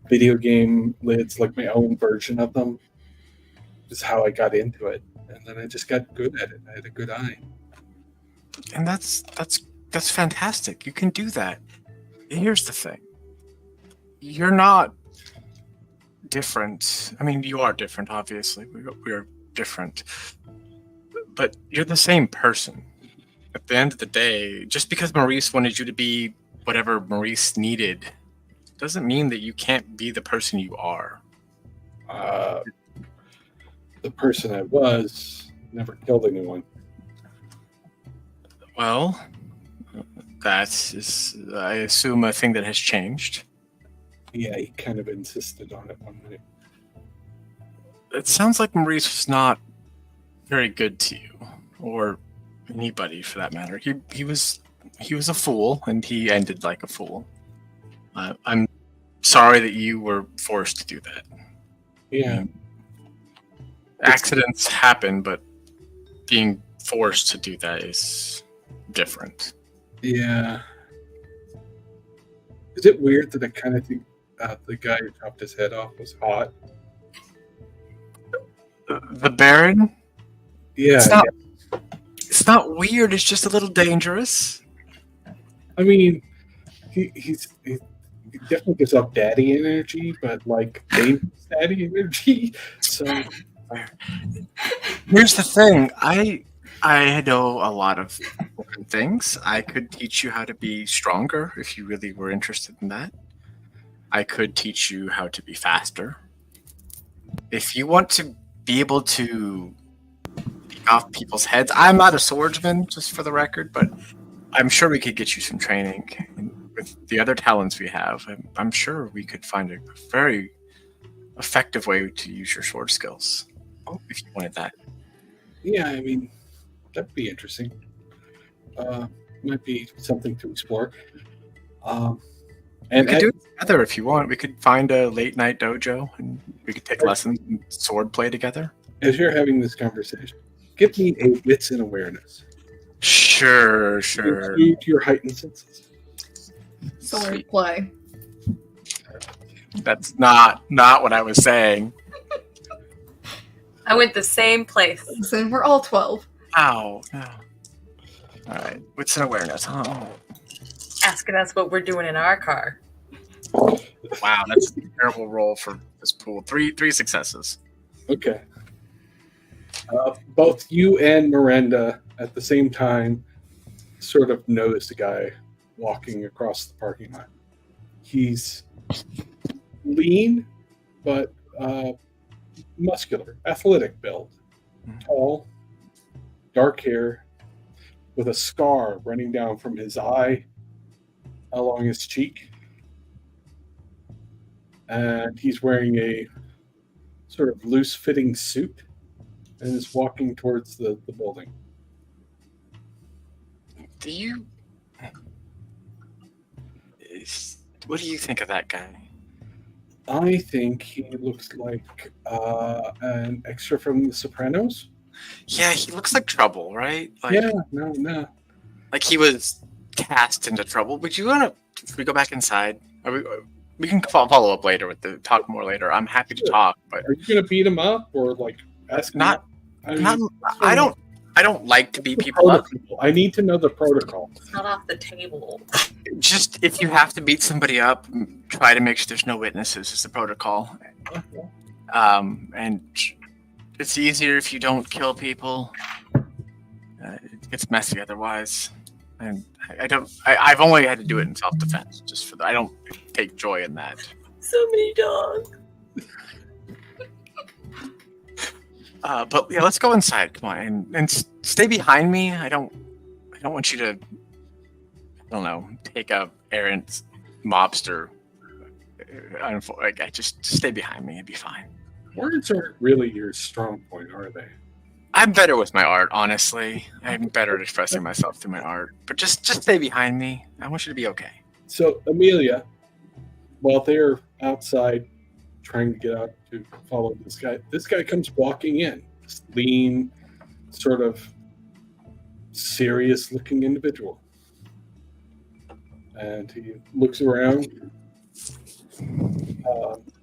video game lids, like my own version of them. Is how I got into it, and then I just got good at it. I had a good eye. And that's fantastic. You can do that. And here's the thing. You're not different. I mean, you are different, obviously. We are different. But you're the same person. At the end of the day, just because Maurice wanted you to be whatever Maurice needed, doesn't mean that you can't be the person you are. The person I was never killed anyone. Well, that is, I assume, a thing that has changed. Yeah, he kind of insisted on it one night. It sounds like Maurice was not very good to you, or anybody for that matter. He was a fool, and he ended like a fool. I'm sorry that you were forced to do that. Yeah. Accidents happen, but being forced to do that is different. Yeah. Is it weird that I kind of think the guy who chopped his head off was hot? The Baron? Yeah. It's not weird. It's just a little dangerous. I mean, he definitely gives off daddy energy, but like dangerous daddy energy. So here's the thing. I know a lot of different things. I could teach you how to be stronger if you really were interested in that. I could teach you how to be faster. If you want to be able to take off people's heads, I'm not a swordsman, just for the record, but I'm sure we could get you some training. And with the other talents we have, I'm sure we could find a very effective way to use your sword skills. If you wanted that. yeah, I mean, that'd be interesting. Might be something to explore. We And could do it together if you want. We could find a late night dojo and we could take lessons and sword play together. as you're having this conversation, give me a wits and awareness. Sure. Include your heightened senses. Sword play. That's not what I was saying. I went the same place. So we're all 12. Ow. No. All right. Wits and awareness. Oh. Asking us what we're doing in our car. Wow, that's a terrible roll for this pool. Three successes. Okay. Both you and Miranda at the same time sort of notice a guy walking across the parking lot. He's lean, but muscular, athletic build. Tall, dark hair, with a scar running down from his eye along his cheek. And he's wearing a sort of loose-fitting suit and is walking towards the building. What do you think of that guy? I think he looks like an extra from The Sopranos. Yeah, he looks like trouble, right? Like, Yeah, no. like he was cast into trouble. Would you want to? If we go back inside, we can follow up later with the talk more later. I'm happy to talk, but Are you gonna beat him up or like ask him? Not- I mean, I don't like to beat people up. protocol. I need to know the protocol. It's not off the table. Just if you have to beat somebody up, try to make sure there's no witnesses. Is the protocol. And it's easier if you don't kill people. It gets messy otherwise. And I've only had to do it in self-defense, just for I don't take joy in that. So many dogs. But yeah, let's go inside. Come on, and stay behind me. I don't want you to, I don't know, take a errant mobster. Just stay behind me. It'd be fine. Words aren't really your strong point, are they? I'm better with my art, honestly. I'm better at expressing myself through my art. But just stay behind me. I want you to be okay. So, Amelia, while they're outside trying to get out to follow this guy comes walking in. This lean, sort of serious-looking individual. And he looks around.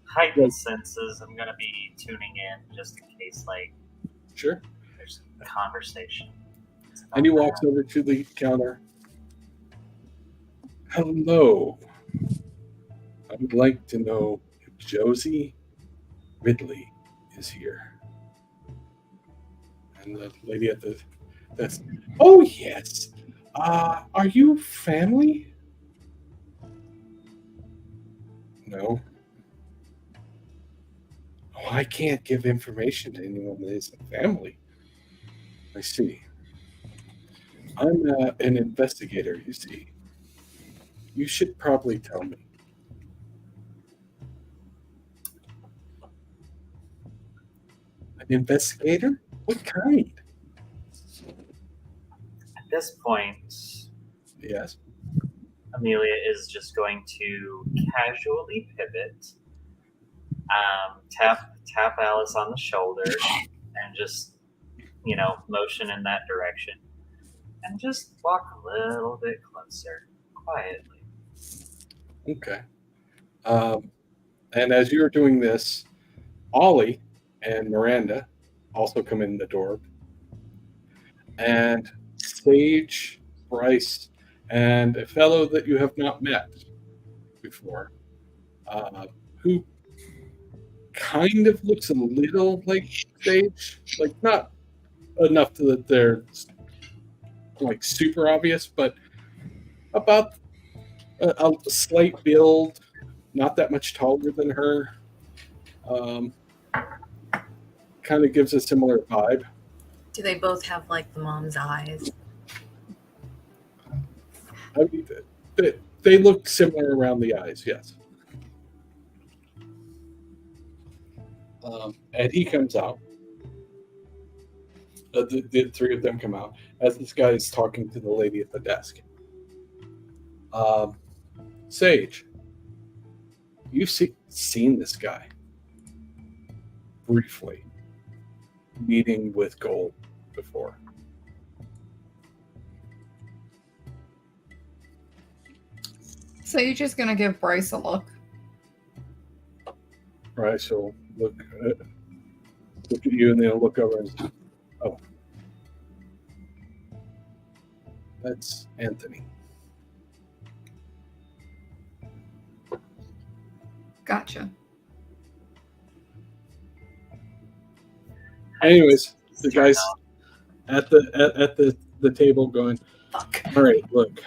Heightened senses. I'm gonna be tuning in just in case, like, Sure. there's a conversation. And he walks over to the counter. Hello. I would like to know if Josie Ridley is here. And the lady at the desk, oh yes. Are you family? No. Oh, I can't give information to anyone that isn't family. I see. I'm an investigator, you see. You should probably tell me. An investigator? What kind? At this point, Yes. Amelia is just going to casually pivot, tap Alice on the shoulder, and just, motion in that direction, and just walk a little bit closer, quietly. Okay. And as you're doing this, Ollie and Miranda also come in the door. And Sage, Bryce, and a fellow that you have not met before, who kind of looks a little like Sage, like not enough that they're like super obvious, but about a slight build, not that much taller than her. Kind of gives a similar vibe. Do they both have like the mom's eyes? I mean, they look similar around the eyes, yes. And he comes out. The three of them come out as this guy is talking to the lady at the desk. Sage, you've seen this guy briefly, meeting with Gold before. Sage is gonna give Bryce a look. Right, so look at you, and they'll look over and say, oh, that's Anthony. Gotcha. Anyways, the guy's at the table going, Fuck. all right, look,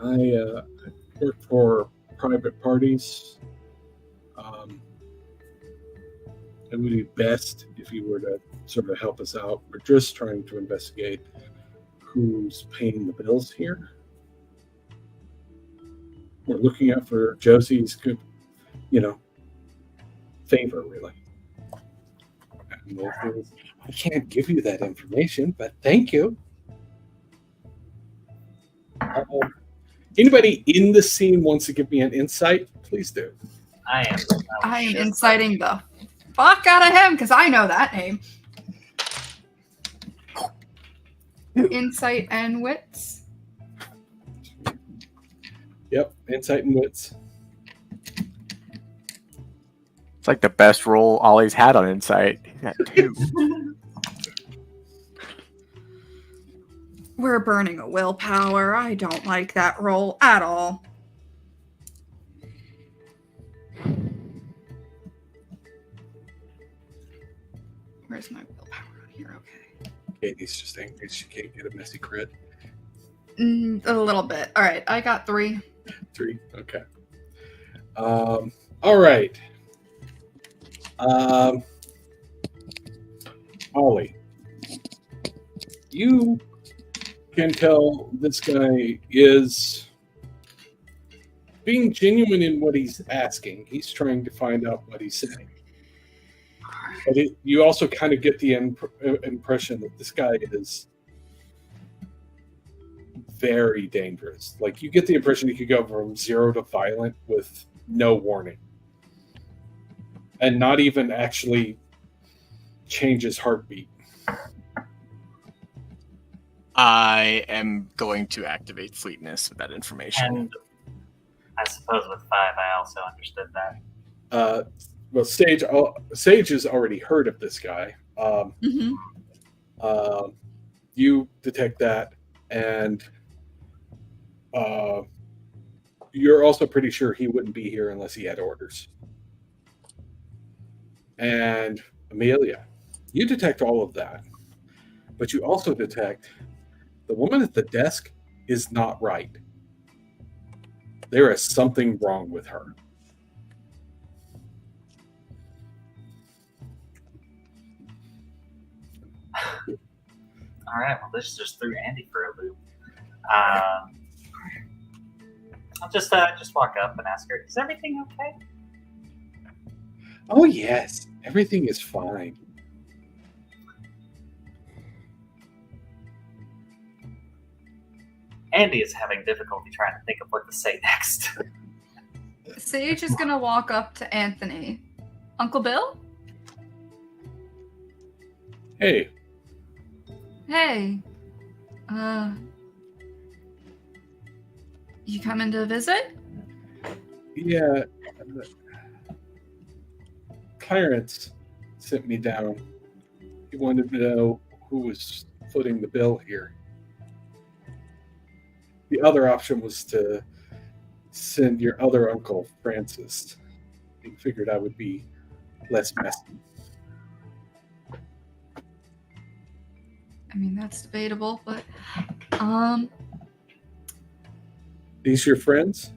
I work for private parties. It would be best if you were to sort of help us out. We're just trying to investigate who's paying the bills here. We're looking out for Josie's good, favor, really. I can't give you that information, but thank you. Anybody in the scene wants to give me an insight? Please do. I am inciting the fuck out of him because I know that name. Insight and wits. Yep, insight and wits. It's like the best roll Ollie's had on Insight. He got 2. We're burning a willpower. I don't like that roll at all. Where's my willpower on here? Okay. Katie's just angry she can't get a messy crit. A little bit. All right, I got 3. 3, okay. All right. Ollie, you can tell this guy is being genuine in what he's asking. He's trying to find out what he's saying. But you also kind of get the impression that this guy is very dangerous. Like, you get the impression he could go from 0 to violent with no warning. And not even actually change his heartbeat. I am going to activate Fleetness with that information. And I suppose with 5, I also understood that. Well, Sage has already heard of this guy. You detect that, and you're also pretty sure he wouldn't be here unless he had orders. And Amelia, you detect all of that, but you also detect the woman at the desk is not right. There is something wrong with her. All right, well, this just threw Andi for a loop. I'll just walk up and ask her, is everything okay? Oh, yes. Everything is fine. Andi is having difficulty trying to think of what to say next. Sage is gonna walk up to Anthony. Uncle Bill? Hey. Hey. You coming to visit? Yeah. Clarence sent me down. He wanted to know who was footing the bill here. The other option was to send your other uncle, Francis. He figured I would be less messy. I mean, that's debatable, but These your friends?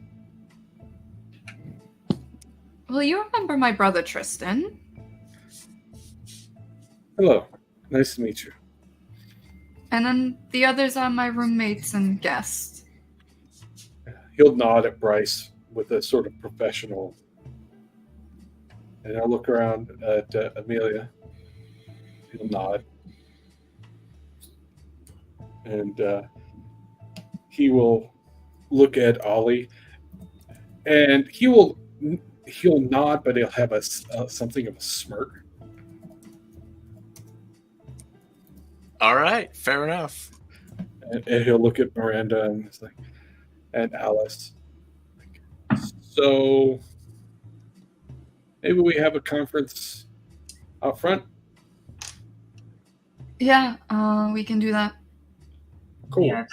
well, you remember my brother Tristan? Hello. Nice to meet you. And then the others are my roommates and guests. He'll nod at Bryce with a sort of professional. And I'll look around at Amelia. He'll nod. And he will look at Ollie. And he'll nod, but he'll have something of a smirk. All right, fair enough. And he'll look at Miranda and it's like, and Alice. So maybe we have a conference out front. Yeah, we can do that. Cool. Yeah,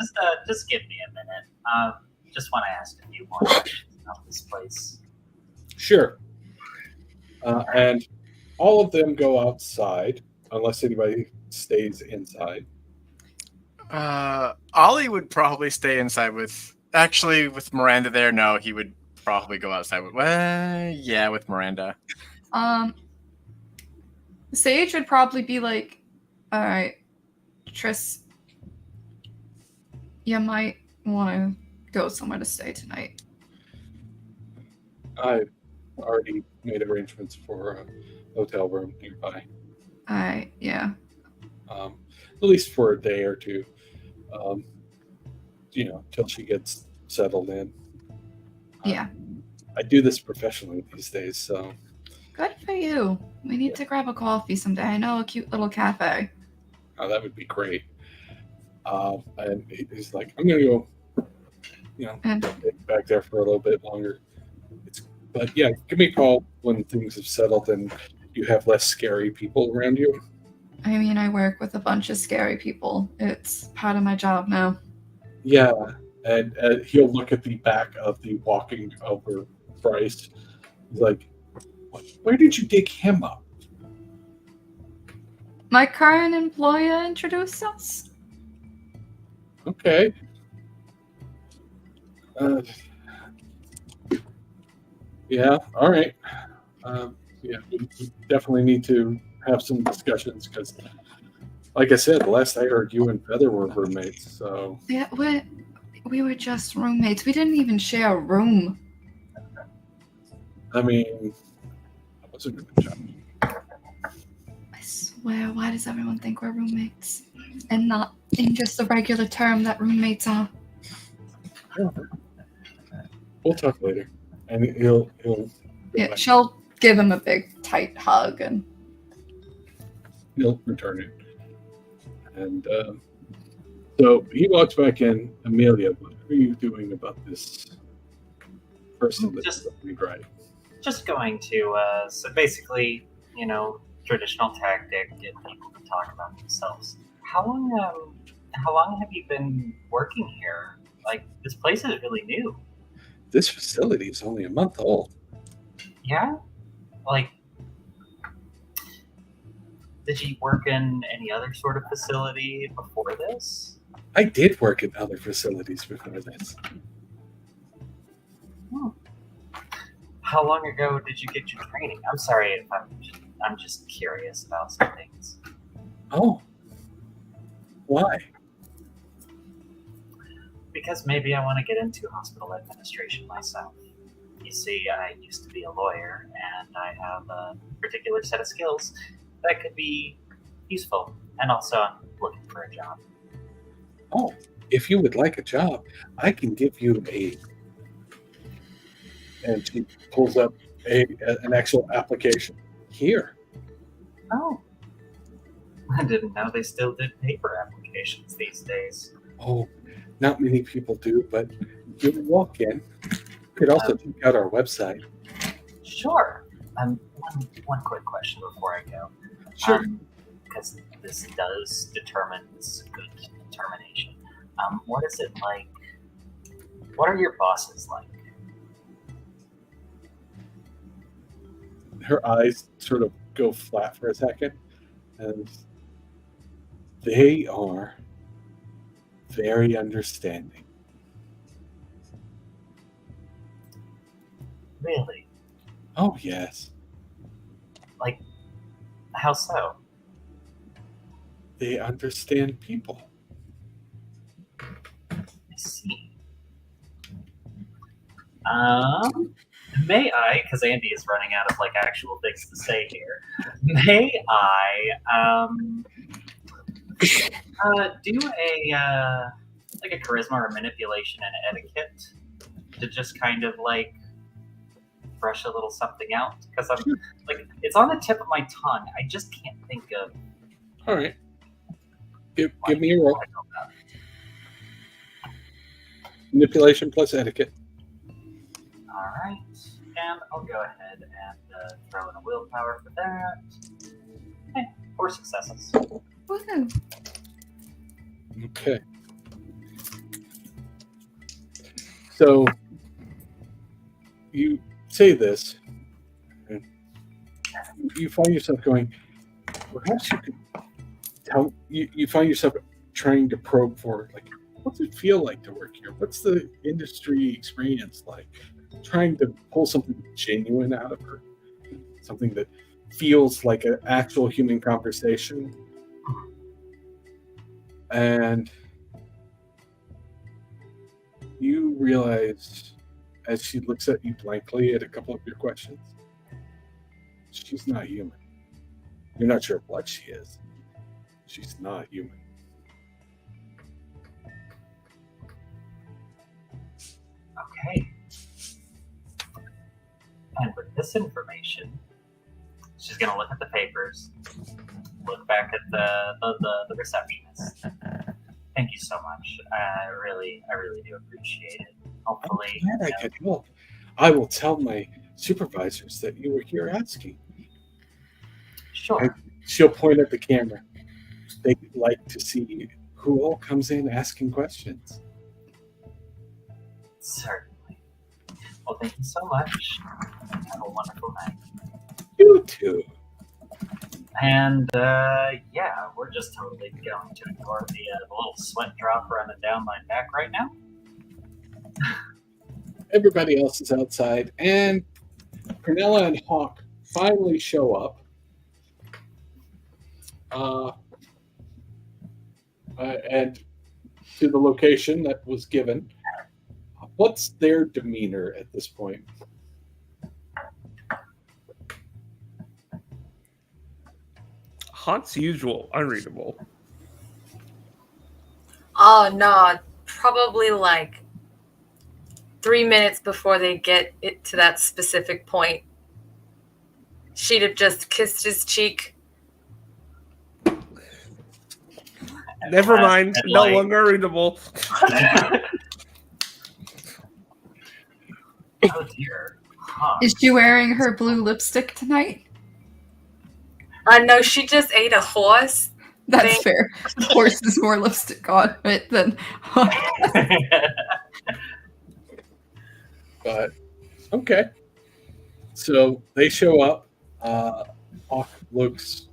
just give me a minute. Just want to ask a few more questions about this place. Sure. And all of them go outside unless anybody stays inside. Ollie would probably stay inside with Miranda there. No, he would probably go outside with. Yeah, with Miranda. Sage would probably be like, all right, Tris, you might want to go somewhere to stay tonight. I already made arrangements for a hotel room nearby. All right, yeah. At least for a day or two. Till she gets settled in. Yeah. I do this professionally these days, so. Good for you. We need to grab a coffee someday. I know a cute little cafe. Oh, that would be great. And he's like, I'm going to go, get back there for a little bit longer. But yeah, give me a call when things have settled and you have less scary people around you. I mean, I work with a bunch of scary people. It's part of my job now. Yeah, and he'll look at the back of the walking over Bryce. He's like, where did you dig him up? My current employer introduced us. Okay. Yeah, all right. Yeah, we definitely need to have some discussions because, like I said, the last I heard, you and Feather were roommates. So Yeah, we were just roommates. We didn't even share a room. I mean, I wasn't going to judge. swear, why does everyone think we're roommates? And not in just the regular term that roommates are. We'll talk later. And he'll Yeah, she'll give him a big, tight hug, and he'll return it. And so he walks back in. Amelia, what are you doing about this person that's right? Just going to, so basically, traditional tactic, get people to talk about themselves. How long have you been working here? Like, this place is really new. This facility is only a month old. Yeah? Like, did you work in any other sort of facility before this? I did work in other facilities before this. How long ago did you get your training? I'm sorry if I'm just curious about some things. Oh. Why? Because maybe I want to get into hospital administration myself. You see, I used to be a lawyer, and I have a particular set of skills that could be useful. And also, I'm looking for a job. Oh, if you would like a job, I can give you a... And she pulls up an actual application. Here. Oh. I didn't know they still did paper applications these days. Oh, not many people do, but you can walk in. You could also check out our website. Sure. One quick question before I go. Sure. Because this does determine this good determination. What is it like? What are your bosses like? Her eyes sort of go flat for a second, and they are very understanding. Really? Oh, yes. Like, how so? They understand people. I see. May I, because Andi is running out of actual things to say here, may I do a charisma or manipulation and etiquette to just kind of brush a little something out? Because I'm it's on the tip of my tongue. I just can't think of. All right. Give me a roll. Manipulation plus etiquette. All right, and I'll go ahead and throw in a willpower for that. Hey, 4 successes. woohoo. Okay. So you say this, and you find yourself going, perhaps you could tell, you find yourself trying to probe for, what's it feel like to work here? What's the industry experience like? Trying to pull something genuine out of her, something that feels like an actual human conversation. And you realize, as she looks at you blankly at a couple of your questions, she's not human. You're not sure what she is. She's not human. Okay. And with this information, she's going to look at the papers, look back at the receptionist. Thank you so much. I really do appreciate it. Hopefully, I'm glad I could help. I will tell my supervisors that you were here asking. Sure. And she'll point at the camera. They like to see who all comes in asking questions. Certainly. Well, thank you so much. Have a wonderful night. You too. And yeah, we're just totally going to ignore the little sweat drop running down my back right now. Everybody else is outside, and Prunella and Hawk finally show up. And to the location that was given. What's their demeanor at this point? Haunt's usual, unreadable. Oh no, probably like 3 minutes before they get it to that specific point, she'd have just kissed his cheek. Never mind, no longer readable. Oh dear. Huh. Is she wearing her blue lipstick tonight? No, she just ate a horse. That's fair. The horse is more lipstick on it than. But okay. So they show up. Hawk looks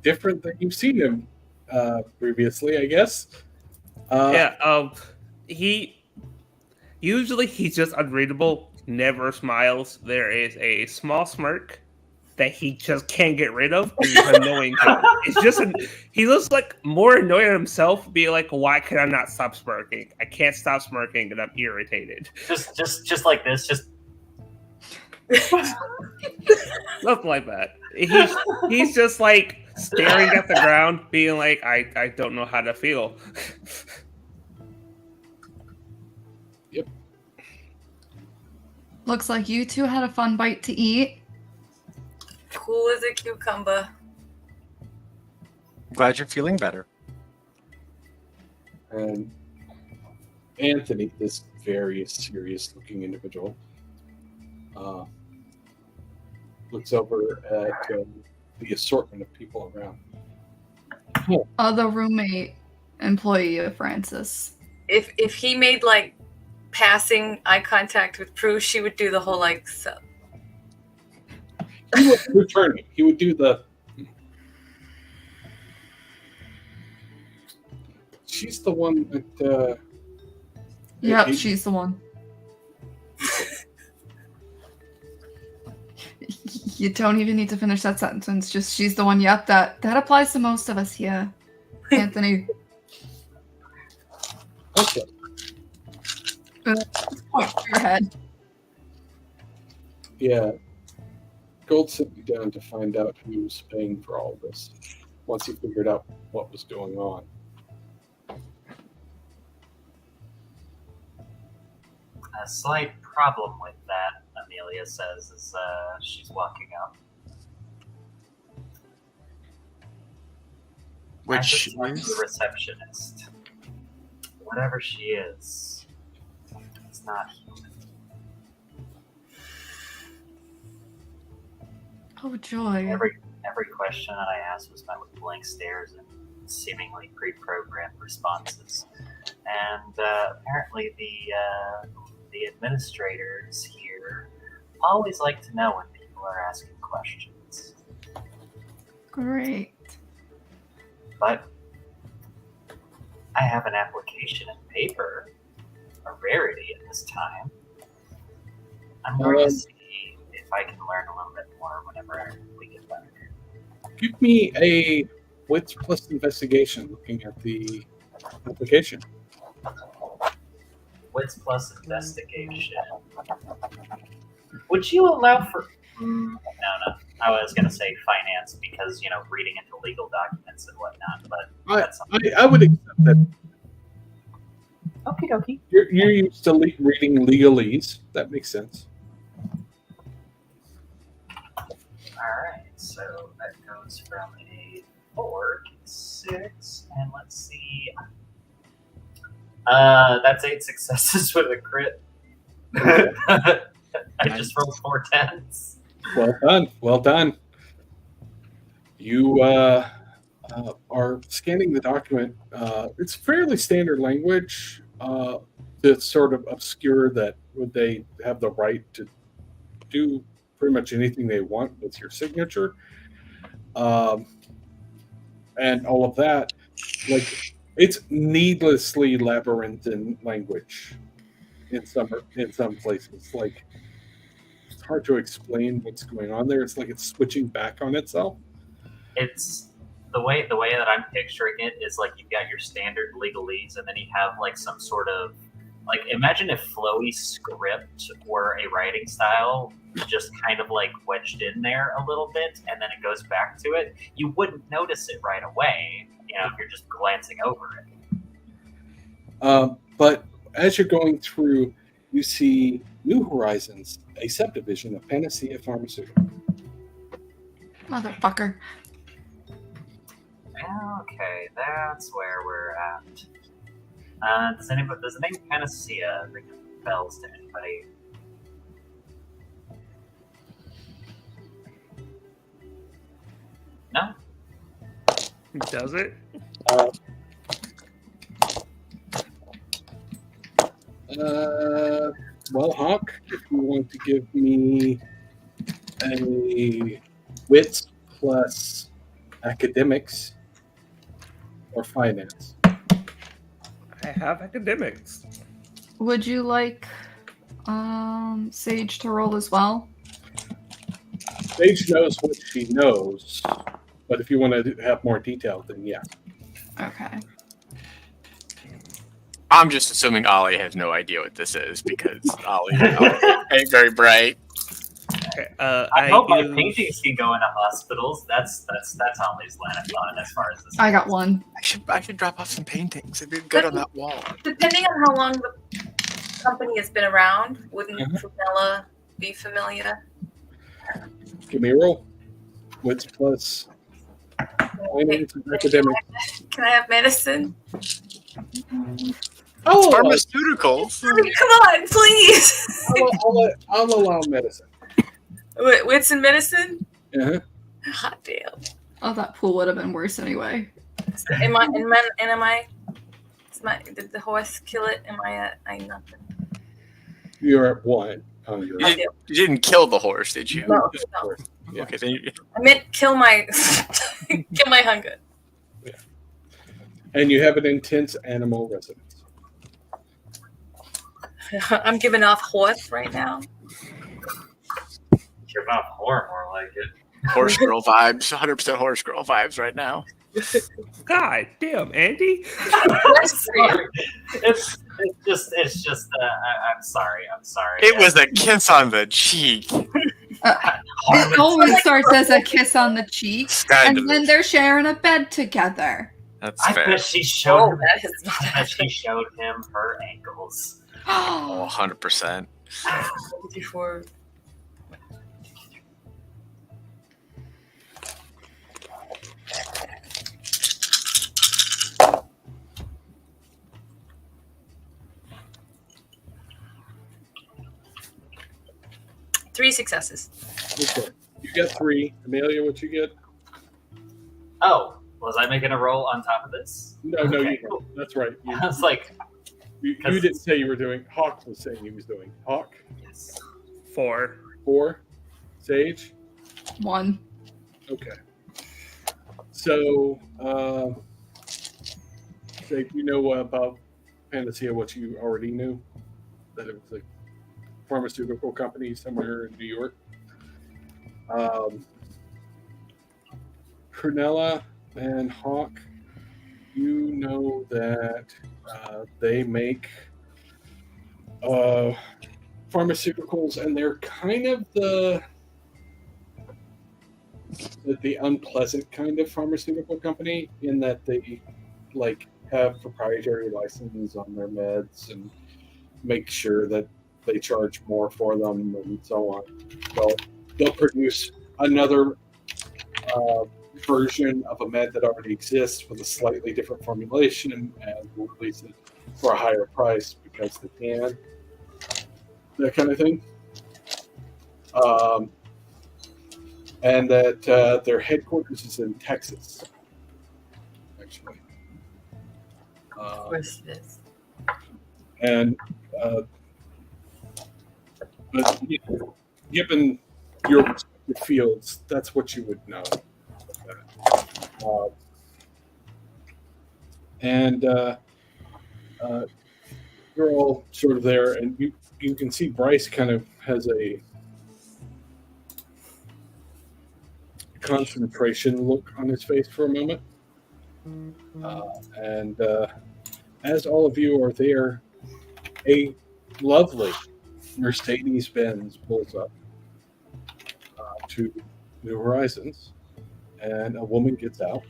different than you've seen him previously, I guess. He's just unreadable, never smiles. There is a small smirk that he just can't get rid of. It's annoying. It's just he looks like more annoyed at himself, being like, "Why can I not stop smirking? I can't stop smirking, and I'm irritated." Just like this, just Something like that. He's just like staring at the ground, being like, "I don't know how to feel." Yep. Looks like you two had a fun bite to eat. Cool as a cucumber. Glad you're feeling better. And Anthony, this very serious-looking individual, looks over at the assortment of people around. The roommate employee of Francis. If he made like passing eye contact with Prue, she would do the whole like so. He would return it. He would do the. She's the one that. Yep, she's the one. You don't even need to finish that sentence. Just she's the one. Yep, that applies to most of us here. Anthony. Okay. Point to your head. Yeah. Gold sent me down to find out who was paying for all this. Once he figured out what was going on. a slight problem with that, Amelia says, as she's walking up. Which is the receptionist. Whatever she is, it's not human. Oh, joy. Every question that I asked was met with blank stares and seemingly pre-programmed responses. And apparently the administrators here always like to know when people are asking questions. Great. But I have an application in paper, a rarity at this time. I'm going to see if I can learn a little bit more whenever we get back. Give me a wits plus investigation looking at the application. Wits plus investigation. Would you allow for... No. I was going to say finance because, reading into legal documents and whatnot, but that's I would accept that. Okie dokie. You're used to reading legalese. That makes sense. Alright, so that goes from a 4 to 6, and let's see. That's 8 successes with a crit. I just rolled 4 10s. Well done. You are scanning the document. It's fairly standard language to sort of obscure that they have the right to do pretty much anything they want with your signature. And all of that. Like, it's needlessly labyrinthine language in some places. Like, it's hard to explain what's going on there. It's like it's switching back on itself. It's the way that I'm picturing it is like you've got your standard legalese, and then you have like some sort of Like, imagine if flowy script were a writing style, just kind of like wedged in there a little bit, and then it goes back to it. You wouldn't notice it right away, if you're just glancing over it. But as you're going through, you see New Horizons, a subdivision of Panacea Pharmaceutical. Motherfucker. Okay, that's where we're at. Does the name Panacea ring bells to anybody? No? Does it? Well, Hawk, if you want to give me a wits plus academics or finance. I have academics. Would you like Sage to roll as well? Sage knows what she knows, but if you want to have more detail, then yeah. Okay. I'm just assuming Ollie has no idea what this is because Ollie ain't very bright. Okay, I hope my paintings can go into hospitals. That's Ollie's line of thought as far as this. I got one. I should drop off some paintings. It'd be good on that wall. Depending on how long the company has been around, wouldn't Prunella be familiar? Give me a roll. Wits plus finance and academic. Can I have medicine? Oh, pharmaceuticals. Come on, please. I'll allow medicine. Wits and medicine? Uh-huh. Hot damn. Oh, that pool would have been worse anyway. Did the horse kill it? Am I at nothing? You're at 1. You didn't kill the horse, did you? No. Yeah. Okay, then I meant kill my kill my hunger. Yeah. And you have an intense animal residence. I'm giving off horse right now. You're about horror, more like it. horse girl vibes, 100% horse girl vibes right now. God damn, Andy. It's just. I'm sorry. It was a kiss on the cheek. It always starts as a kiss on the cheek, and then they're sharing a bed together. That's I fair. bet she showed. That is not I bet she showed him her ankles. Oh, 100%. before. Three successes. Okay. You get 3. Amelia, what you get? Oh, was I making a roll on top of this? No, Okay, you cool. didn't. That's right. I was like, You didn't say you were doing. Hawk was saying he was doing. Hawk, yes. 4. 4. Sage, 1. okay. So, Sage, you know about Panacea what you already knew? That it was a pharmaceutical company somewhere in New York. Prunella and Hawk, you know that they make pharmaceuticals, and they're kind of the unpleasant kind of pharmaceutical company in that they have proprietary licenses on their meds and make sure that they charge more for them and so on. They'll produce another version of a med that already exists with a slightly different formulation and will release it for a higher price because they can. That kind of thing. And that their headquarters is in Texas, actually. Of course it is. And but given your respective fields, that's what you would know. You're all sort of there, and you can see Bryce kind of has a concentration look on his face for a moment. And as all of you are there, A lovely Mercedes-Benz pulls up to New Horizons, and a woman gets out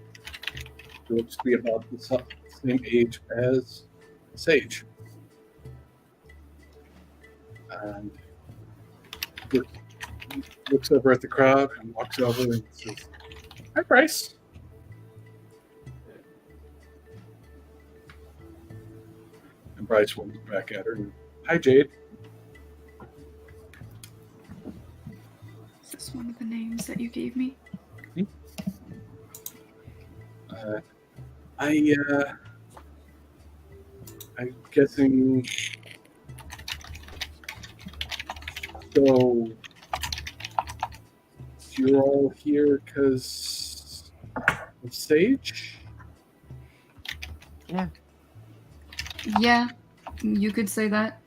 who looks to be about the same age as Sage. And looks over at the crowd and walks over and says, "Hi, Bryce." And Bryce looks back at her and, "Hi, Jade." Is this one of the names that you gave me? I'm guessing. So you're all here because of Sage? Yeah, you could say that.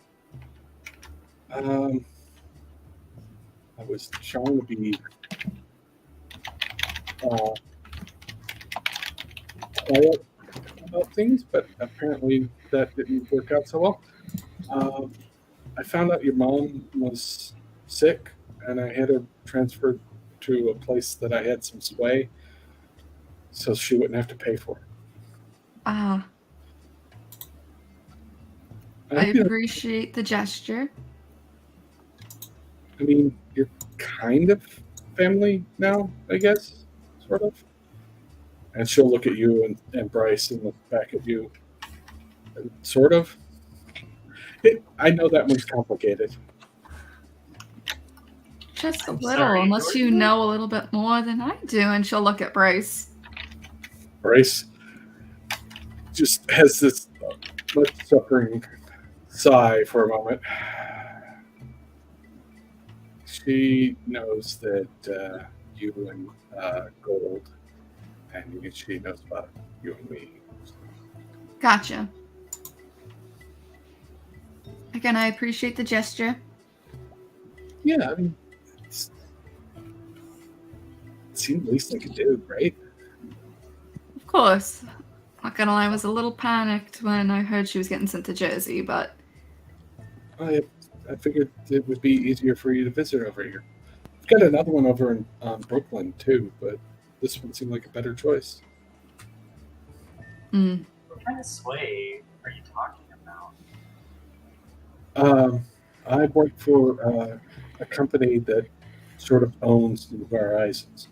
I was trying to be quiet about things, but apparently that didn't work out so well. I found out your mom was sick, and I had her transferred to a place that I had some sway, so she wouldn't have to pay for it. Ah, I appreciate the gesture. I mean, you're kind of family now, I guess, sort of. And she'll look at you and Bryce and look back at you. Sort of. I know that one's complicated. Just a I'm little, sorry, unless you Jordan? know a little bit more than I do. And she'll look at Bryce. Bryce just has this much suffering sigh for a moment. She knows that you and Gold, and she knows about you and me. Gotcha. Again, I appreciate the gesture. Yeah, I mean, it seemed the least I could do, right? Of course. Not gonna lie, I was a little panicked when I heard she was getting sent to Jersey, but I figured it would be easier for you to visit over here. I've got another one over in Brooklyn, too, but this one seemed like a better choice. What kind of sway are you talking about? I work for a company that sort of owns New Horizons.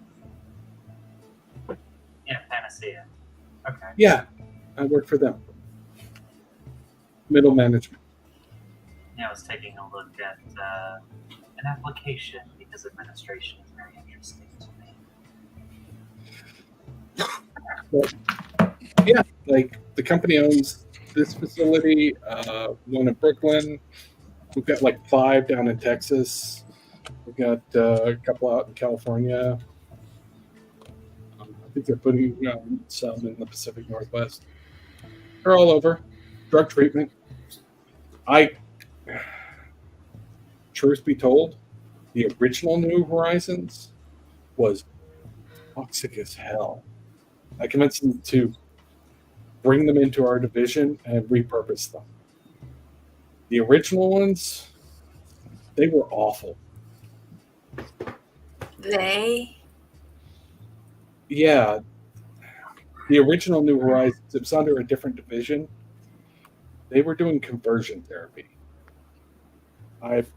Yeah, Panacea. Okay. Yeah, I work for them. Middle management. Yeah, I was taking a look at an application because administration is very interesting to me. Yeah, like the company owns this facility, one in Brooklyn. We've got like 5 down in Texas. We've got a couple out in California. I think they're putting some in the Pacific Northwest. They're all over. Drug treatment. Truth be told, the original New Horizons was toxic as hell. I convinced them to bring them into our division and repurpose them. The original ones, they were awful. Yeah, the original New Horizons, it was under a different division. They were doing conversion therapy. I've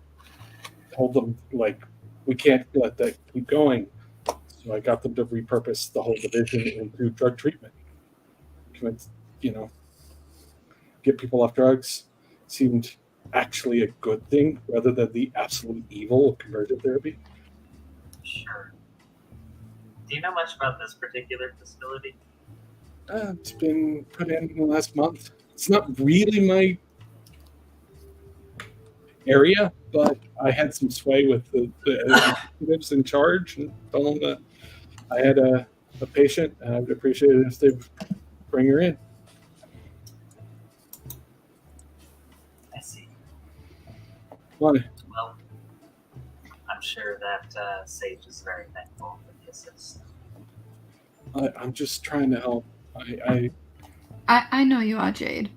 told them, like, we can't let that keep going. So I got them to repurpose the whole division into drug treatment. Get people off drugs seemed actually a good thing rather than the absolute evil of conversion therapy. Sure. Do you know much about this particular facility? It's been put in the last month. It's not really my area, but I had some sway with the executives in charge and told them that I had a patient and I would appreciate it if they bring her in. I see. Why? Well, I'm sure that Sage is very thankful for the assist. I'm just trying to help. I know you are, Jade.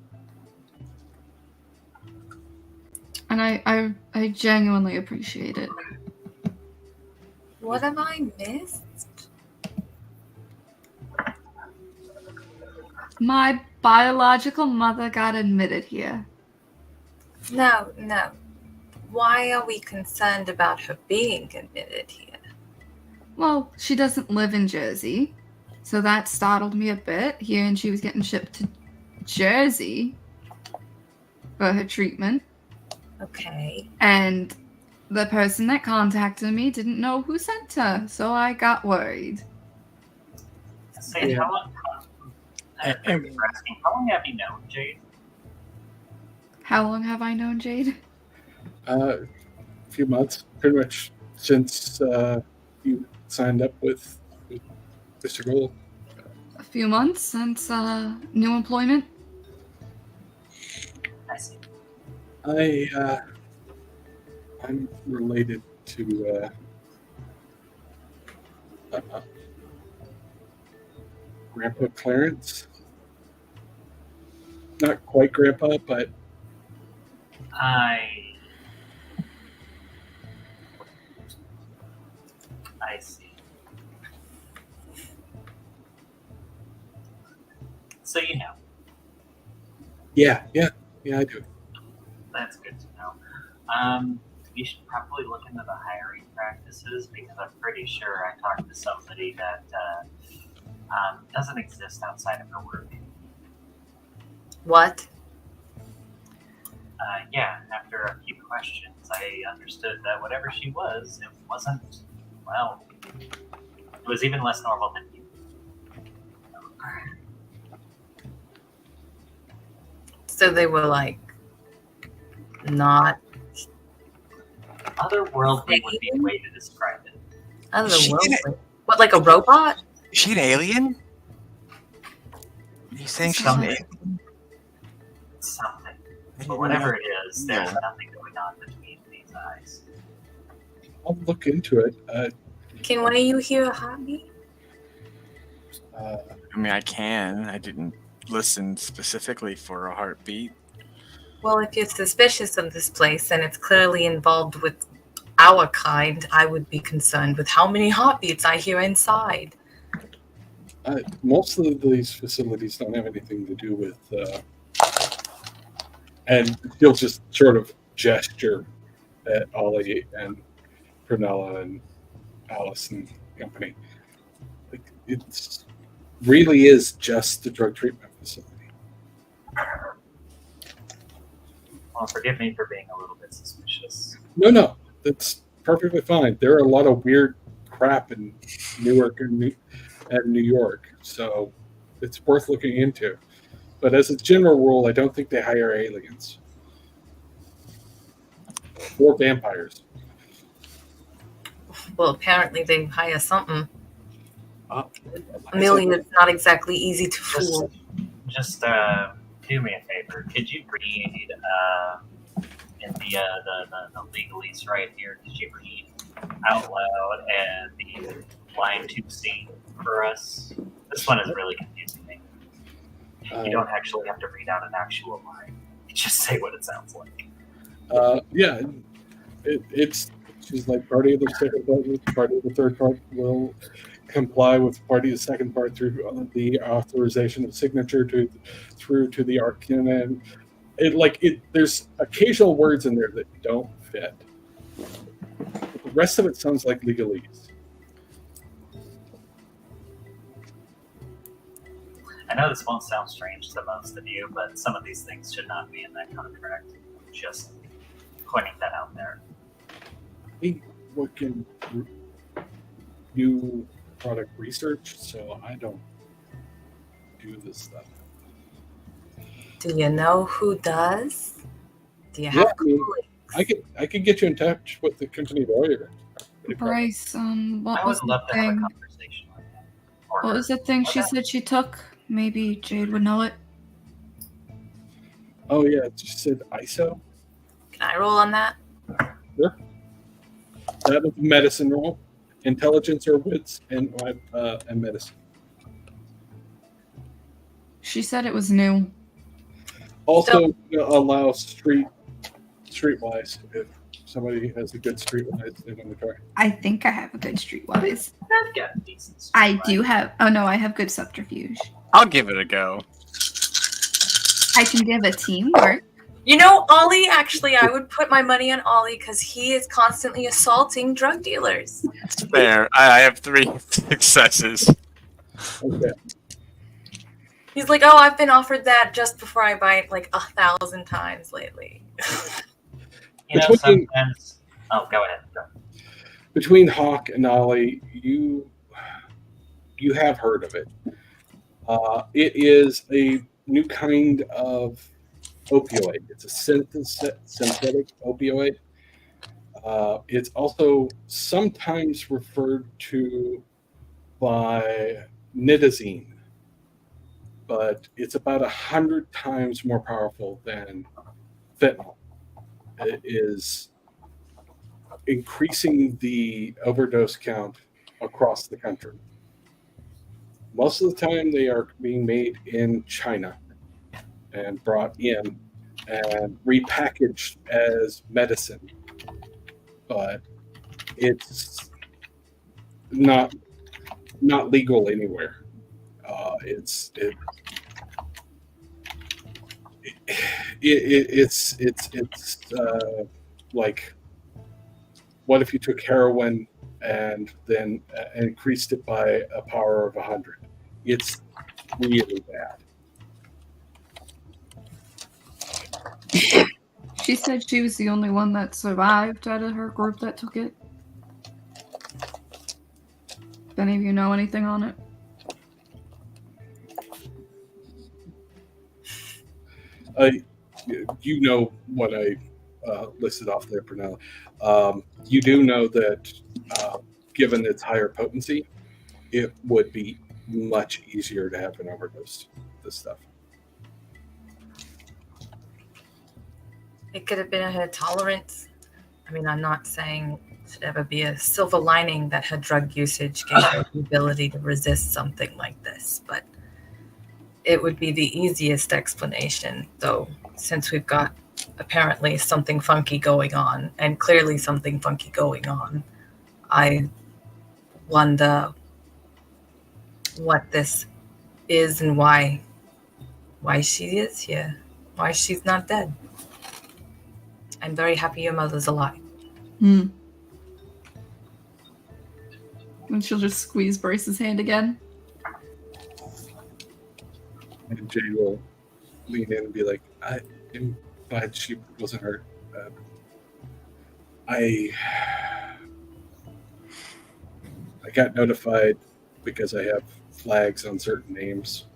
And I genuinely appreciate it. What have I missed? My biological mother got admitted here. No. Why are we concerned about her being admitted here? Well, she doesn't live in Jersey, so that startled me a bit, hearing she was getting shipped to Jersey for her treatment. Okay. And the person that contacted me didn't know who sent her, so I got worried. Say, how long? Thank you for asking. How long have you known Jade? How long have I known Jade? A few months, pretty much since you signed up with Mr. Gold. A few months since new employment. I see. I'm related to Grandpa Clarence. Not quite Grandpa, but I see. So you know. yeah, I do. That's good to know. You should probably look into the hiring practices because I'm pretty sure I talked to somebody that doesn't exist outside of her work. What? Yeah, after a few questions, I understood that whatever she was, it wasn't, well, it was even less normal than you. So they were like not Otherworldly would be the way to describe it. otherworldly. What, like a robot? Is she an alien? Are you saying she's an alien? Something. But whatever it is, there's nothing going on between these eyes. I'll look into it. Can one of you hear a heartbeat? I mean, I can. I didn't listen specifically for a heartbeat. Well, if you're suspicious of this place and it's clearly involved with our kind, I would be concerned with how many heartbeats I hear inside. Most of these facilities don't have anything to do with, and he'll just sort of gesture at Ollie and Prunella and Alice and company. Like, it's really is just a drug treatment facility. Well, forgive me for being a little bit suspicious. No, that's perfectly fine. There are a lot of weird crap in Newark and New York, so it's worth looking into. But as a general rule, I don't think they hire aliens or vampires. Well, apparently they hire something. Like Amelia is not exactly easy to fool. Just do me a favor. Could you read in the legalese right here? Could you read out loud and the line 2C for us? This one is really confusing me. You don't actually have to read out an actual line. You just say what it sounds like. Yeah, it's she's like party of the second part, party of the third part will comply with party of the second part through the authorization of signature through to the arcana. And there's occasional words in there that don't fit. But the rest of it sounds like legalese. I know this won't sound strange to most of you, but some of these things should not be in that contract. Just pointing that out there. We work in new product research, so I don't do this stuff. Do you know who does? Do you Yeah, have colleagues? I could get you in touch with the company lawyer. Bryce, what I was would the love to have a thing? conversation with him. Or What was the thing she Okay. said she took? Maybe Jade would know it. Oh yeah, it just said ISO. Can I roll on that? That was medicine roll, intelligence or wits, and medicine. She said it was new. Also allow street Streetwise, if somebody has a good Streetwise, they want to try. I think I have a good streetwise. I've got decent. I do have. Oh no, I have good subterfuge. I'll give it a go. I can give a teamwork. You know, Ollie, actually, I would put my money on Ollie because he is constantly assaulting drug dealers. It's fair. I have 3 successes. Okay. He's like, oh, I've been offered that just before I buy it like 1,000 times lately. You know, Between- sometimes. Oh, go ahead. Go. Between Hawk and Ollie, you have heard of it. It is a new kind of opioid. It's a synthetic opioid. It's also sometimes referred to by nitazene, but it's about 100 times more powerful than fentanyl. It is increasing the overdose count across the country. Most of the time, they are being made in China and brought in and repackaged as medicine, but it's not legal anywhere. It's like, what if you took heroin and then increased it by a power of 100? It's really bad. She said she was the only one that survived out of her group that took it. If any of you know anything on it? You know what I listed off there, Prunella. You do know that given its higher potency, it would be much easier to have an overdose. This stuff. It could have been a tolerance. I mean, I'm not saying it should ever be a silver lining that her drug usage gave her the ability to resist something like this, but it would be the easiest explanation, though, since we've got apparently something funky going on, and clearly something funky going on. I wonder what this is and why she is here, why she's not dead. I'm very happy your mother's alive. Hmm. And she'll just squeeze Bryce's hand again. And Jay will lean in and be like, I'm glad she wasn't hurt. I got notified because I have flags on certain names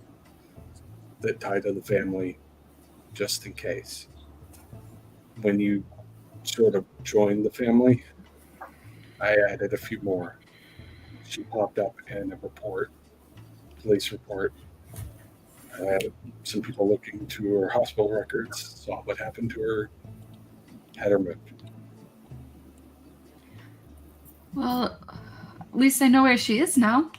that tie to the family, just in case. When you sort of joined the family, I added a few more. She popped up in a report, police report. Some people looking to her hospital records, saw what happened to her, had her moved. Well, at least I know where she is now.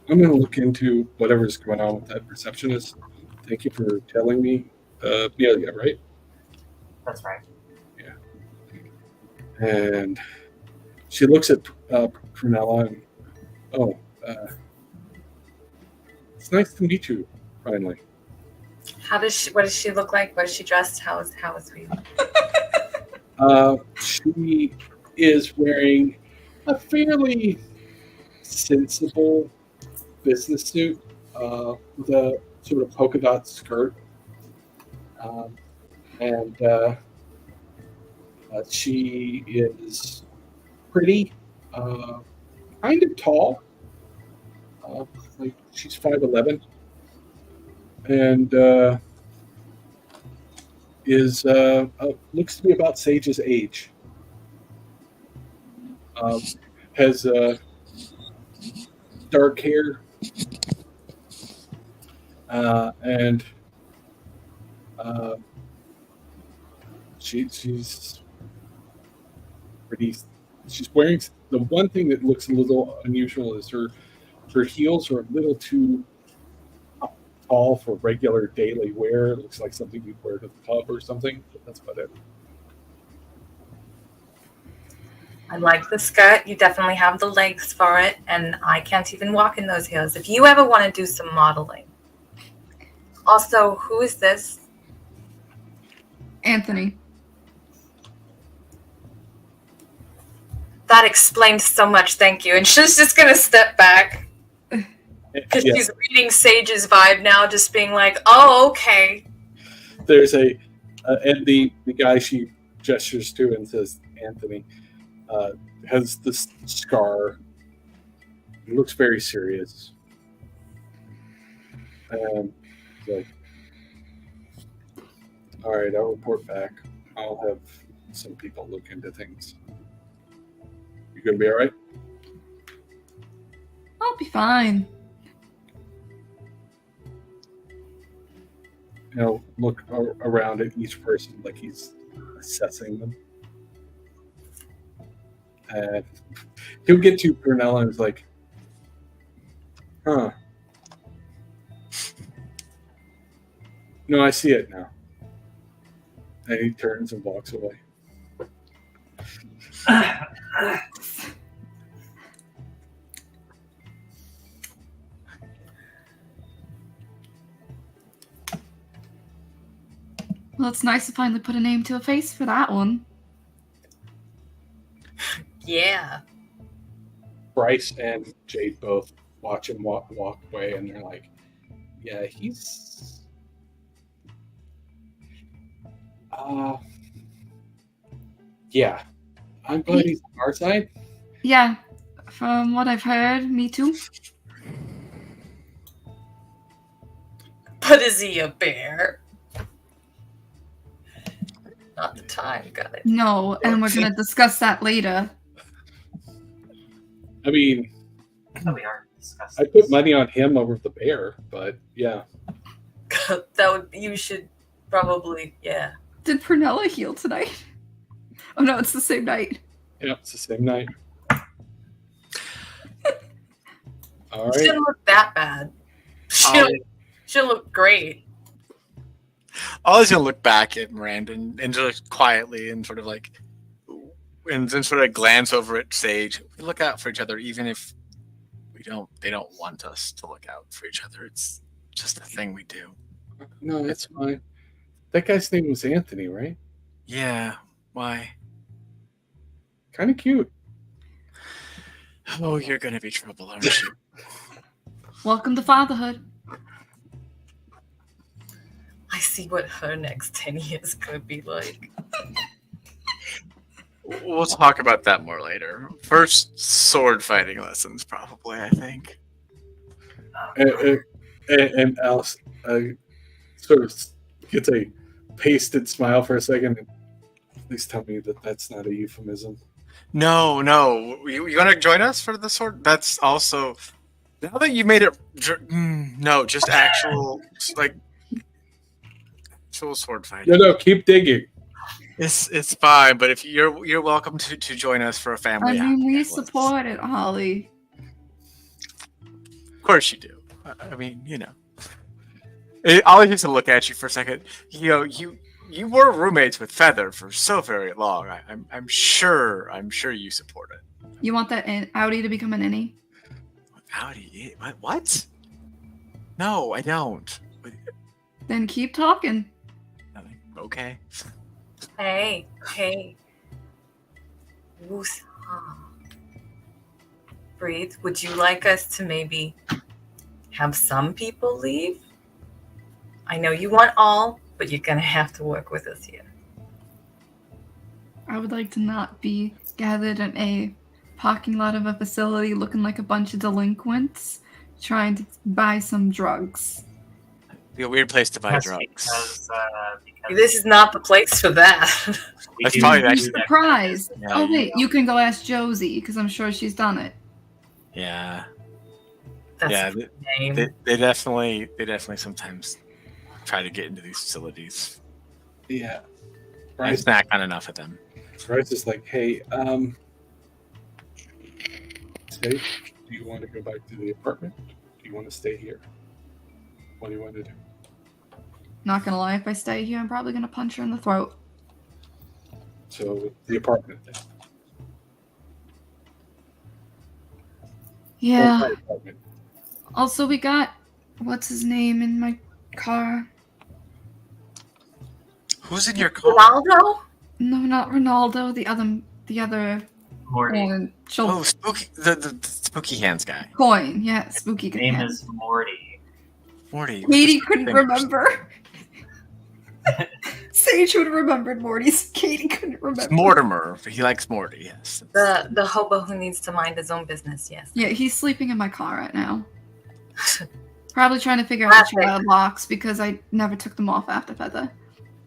I'm going to look into whatever's going on with that receptionist. Thank you for telling me. Amelia, right? That's right. Yeah. And she looks at Prunella and, it's nice to meet you, finally. What does she look like? What is she dressed? How is we? She is wearing a fairly sensible business suit with a sort of polka dot skirt. And she is pretty, kind of tall. Like she's 5'11", and is looks to be about Sage's age. Has dark hair, and she's pretty. She's wearing the one thing that looks a little unusual is her heels are a little too tall for regular daily wear. It looks like something you'd wear to the pub or something, but that's about it. I like the skirt. You definitely have the legs for it, and I can't even walk in those heels. If you ever want to do some modeling. Also, who is this? Anthony. That explains so much, thank you. And she's just going to step back. Because Yeah. she's reading Sage's vibe now, just being like, oh, okay. There's and the guy she gestures to and says, Anthony, has this scar. He looks very serious. And he's like, all right, I'll report back. I'll have some people look into things. You gonna be all right? I'll be fine. Look around at each person like he's assessing them. And he'll get to Prunella and is like, huh. No, I see it now. And he turns and walks away. Well, it's nice to finally put a name to a face for that one. Yeah. Bryce and Jade both watch him walk away, and they're like, yeah, he's... yeah. I'm glad he's on our side. Yeah, from what I've heard, me too. But is he a bear? Not the time, got it. No, and we're going to discuss that later. I mean, We are discussing. I put money on him over the bear, but yeah. You should probably, yeah. Did Prunella heal tonight? Oh no, it's the same night. Yeah, it's the same night. All She right. didn't look that bad. She'll look great. Ollie's gonna look back at Miranda and just quietly and sort of like, and then sort of glance over at Sage. We look out for each other, even if they don't want us to look out for each other. It's just a thing we do. No, that's fine. That guy's name was Anthony, right? Yeah. Why? Kind of cute. Oh, you're gonna be trouble, aren't you? Welcome to fatherhood. I see what her next 10 years could be like. We'll talk about that more later. First, sword fighting lessons, probably, I think. And Alice sort of gets a pasted smile for a second. And please tell me that that's not a euphemism. No. You want to join us for the sword? That's also... Now that you made it... No, just actual, like... Actual sword fighting. No, keep digging. It's fine, but if you're welcome to join us for a family. I mean, we outing. support it, Holly. Of course you do. I mean, you know. I'll just look at you for a second. You know, you were roommates with Feather for so very long. I'm sure you support it. You want that Audi to become an innie? Audi? What? No, I don't. Then keep talking. Okay. Hey. Woosah. Breathe. Would you like us to maybe have some people leave? I know you want all, but you're going to have to work with us here. I would like to not be gathered in a parking lot of a facility looking like a bunch of delinquents trying to buy some drugs. Be a weird place to buy Yes, drugs. because This is not the place for that. we That's do probably do actually- that. Surprised! Yeah, Oh wait, you can go ask Josie, because I'm sure she's done it. Yeah. That's Yeah. the name. They definitely sometimes try to get into these facilities. Yeah. I Bryce, snack on enough of them. Bryce is like, hey, Sage, do you want to go back to the apartment? Do you want to stay here? What do you want to do? Not gonna lie, if I stay here, I'm probably gonna punch her in the throat. So the apartment. Yeah. My apartment. Also, we got what's his name in my car. Who's in your car? Ronaldo? No, not Ronaldo. The other Morty. Oh, spooky, the spooky hands guy. coin. Yeah, spooky. His name yeah. is Morty. Morty. Katie couldn't remember. Sage would have remembered Morty's. Katie couldn't It's remember. Mortimer. He likes Morty. Yes. The hobo who needs to mind his own business, yes. Yeah, he's sleeping in my car right now. Probably trying to figure out the child locks because I never took them off after Feather.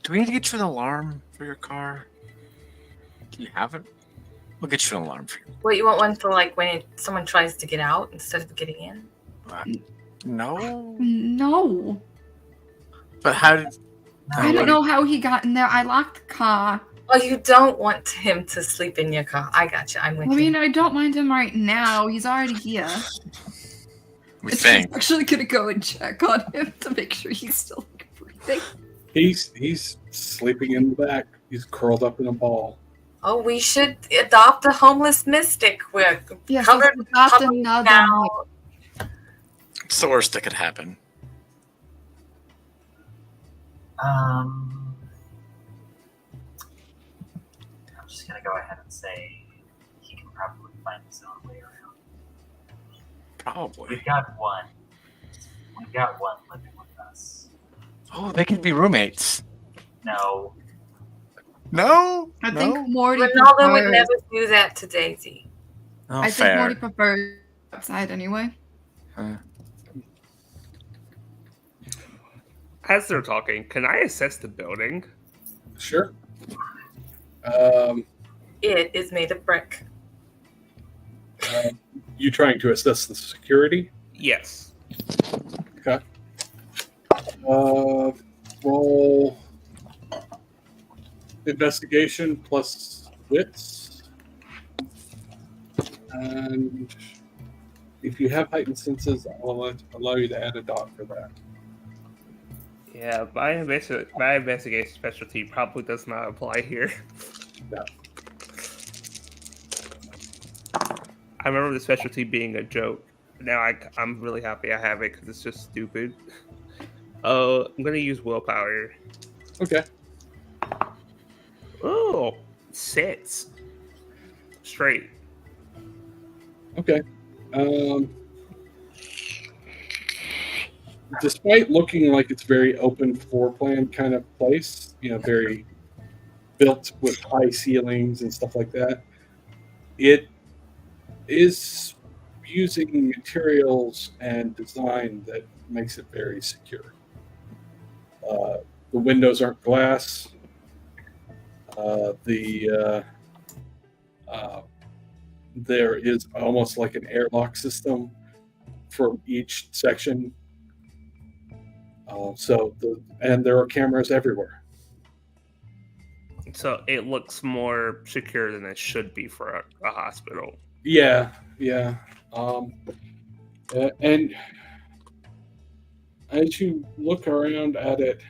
Do we need to get you an alarm for your car? Do you have it? We'll get you an alarm for you. What, you want one for like when someone tries to get out instead of getting in? No. No. But how did? I don't know how he got in there. I locked the car. Oh, you don't want him to sleep in your car. I got you. I'm with I mean, you. I don't mind him right now. He's already here. We It's think. just actually gonna go and check on him to make sure he's still breathing. He's sleeping in the back. He's curled up in a ball. Oh, we should adopt a homeless mystic. We're Yes, covered let's adopt public another now. It's the worst that could happen. I'm just gonna go ahead and say he can probably find his own way around. Probably. We've got one living with us. Oh, they could be roommates. No, No. I think Morty Ronaldo would prefers- never do that to Daisy. Oh, I fair. think Morty prefers outside anyway. As they're talking, can I assess the building? Sure. It is made of brick. You trying to assess the security? Yes. Okay. Roll investigation plus wits. And if you have heightened senses, I'll allow you to add a dot for that. Yeah, my investigation specialty probably does not apply here. No. I remember the specialty being a joke. Now I'm really happy I have it because it's just stupid. I'm gonna use willpower. Okay. Oh, 6. Straight. Okay. Despite looking like it's very open floor plan kind of place, very built with high ceilings and stuff like that, it is using materials and design that makes it very secure. The windows aren't glass. There is almost like an airlock system for each section. And there are cameras everywhere. So it looks more secure than it should be for a hospital. Yeah. And as you look around at it,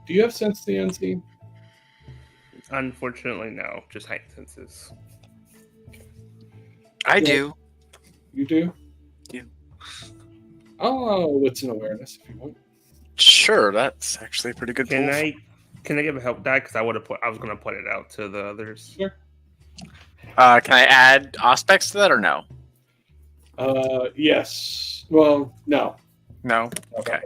do you have sense the unseen? Unfortunately, no. Just heightened senses. I do. You do? Yeah. Oh, what's an awareness if you want? Sure, that's actually a pretty good Can pool. I give a help die? Because I was gonna put it out to the others. Sure. Can I add aspects to that or no? Yes. Well, no. No. Okay.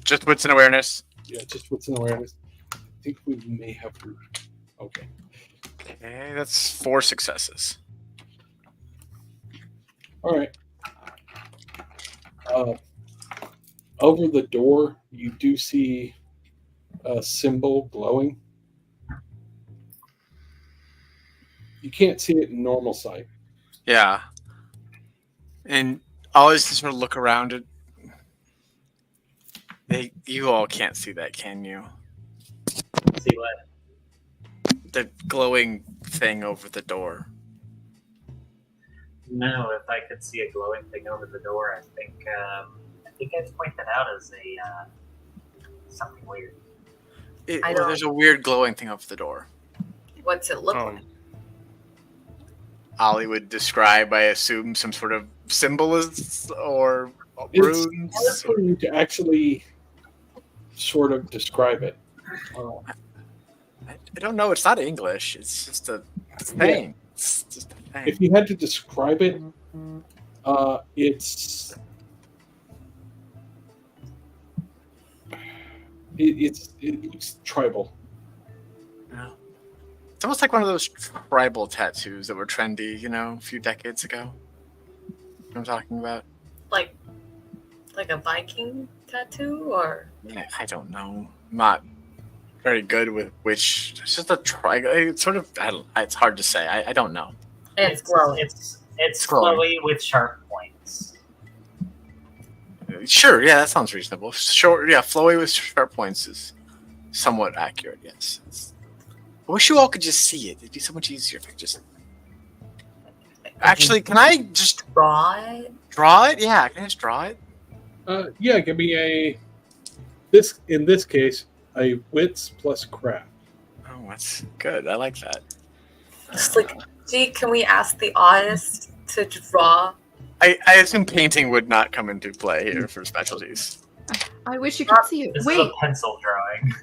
Just wits and awareness. Yeah, just what's an awareness. I think we may have. Okay. Okay, that's 4 successes. All right. Over the door, you do see a symbol glowing. You can't see it in normal sight. Yeah. And always just sort of look around it. You all can't see that, can you? see what? The glowing thing over the door. No, if I could see a glowing thing over the door, I think I'd point that out as something weird. There's a weird glowing thing over the door. What's it look like? Ollie would describe, I assume, some sort of symbols or runes. It's hard for you to actually sort of describe it. I don't know. It's not English. It's just a thing. Yeah. It's just a thing. If you had to describe it, it looks tribal. Yeah. It's almost like one of those tribal tattoos that were trendy, a few decades ago. You know what I'm talking about? Like a Viking tattoo, or? Yeah, I don't know. I'm not very good with which. It's just a it's sort of. It's hard to say. I don't know. It's glowing. It's glowy with sharp points. Sure, yeah, that sounds reasonable. Short, yeah, flowy with sharp points is somewhat accurate. Yes. I wish you all could just see it. It'd be so much easier if I just. Actually, can I just draw it? Draw it? Yeah, can I just draw it? Yeah, give me in this case, a wits plus craft. Oh, that's good. I like that. Just can we ask the artist to draw? I assume painting would not come into play here for specialties. I wish you could see it. This Wait. is a pencil drawing.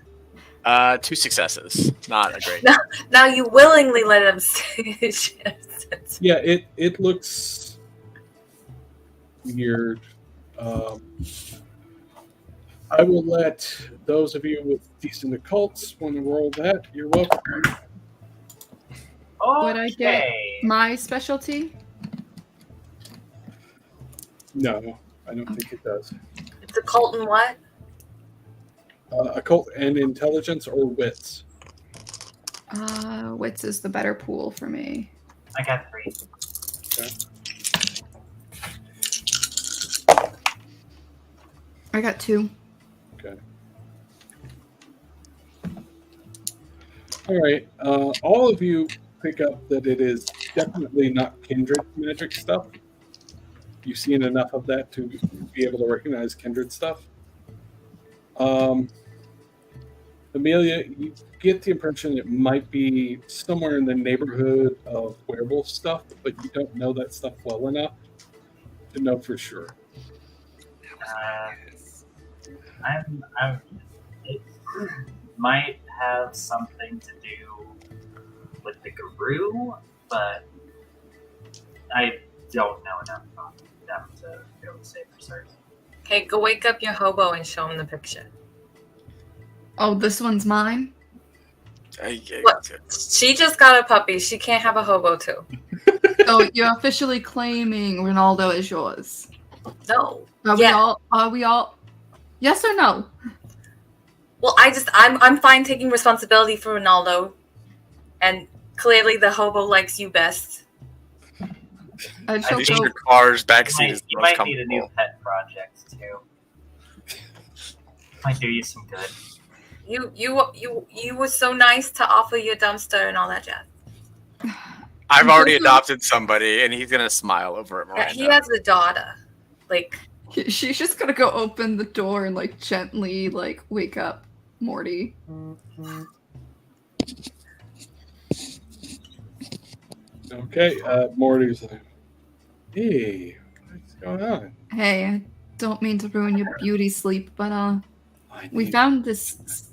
2 successes. Not a great. Now you willingly let him say it. Yeah, it looks weird. I will let those of you with decent occults want to roll that. You're welcome. Would I get my specialty? No, I don't think it does. It's occult and what? Occult and intelligence or wits. Wits is the better pool for me. I got 3. Okay. I got 2. Okay. All right. All of you pick up that it is definitely not Kindred magic stuff. You've seen enough of that to be able to recognize Kindred stuff. Amelia, you get the impression it might be somewhere in the neighborhood of werewolf stuff, but you don't know that stuff well enough to know for sure. It might have something to do with the guru, but I don't know enough about them to be able to say for certain. Okay, go wake up your hobo and show him the picture. Oh, this one's mine? What? She just got a puppy. She can't have a hobo too. So you're officially claiming Ronaldo is yours? No. Are we all? Yes or no? Well, I'm fine taking responsibility for Ronaldo, and clearly the hobo likes you best. I think your car's backseat is you might need a new pet project too. Might do you some good. You were so nice to offer your dumpster and all that jazz. I've already adopted somebody, and he's gonna smile over at Miranda. He has a daughter. She's just gonna go open the door and gently wake up Morty. Okay, Morty's like, hey, what's going on? Hey, I don't mean to ruin your beauty sleep, but we found this.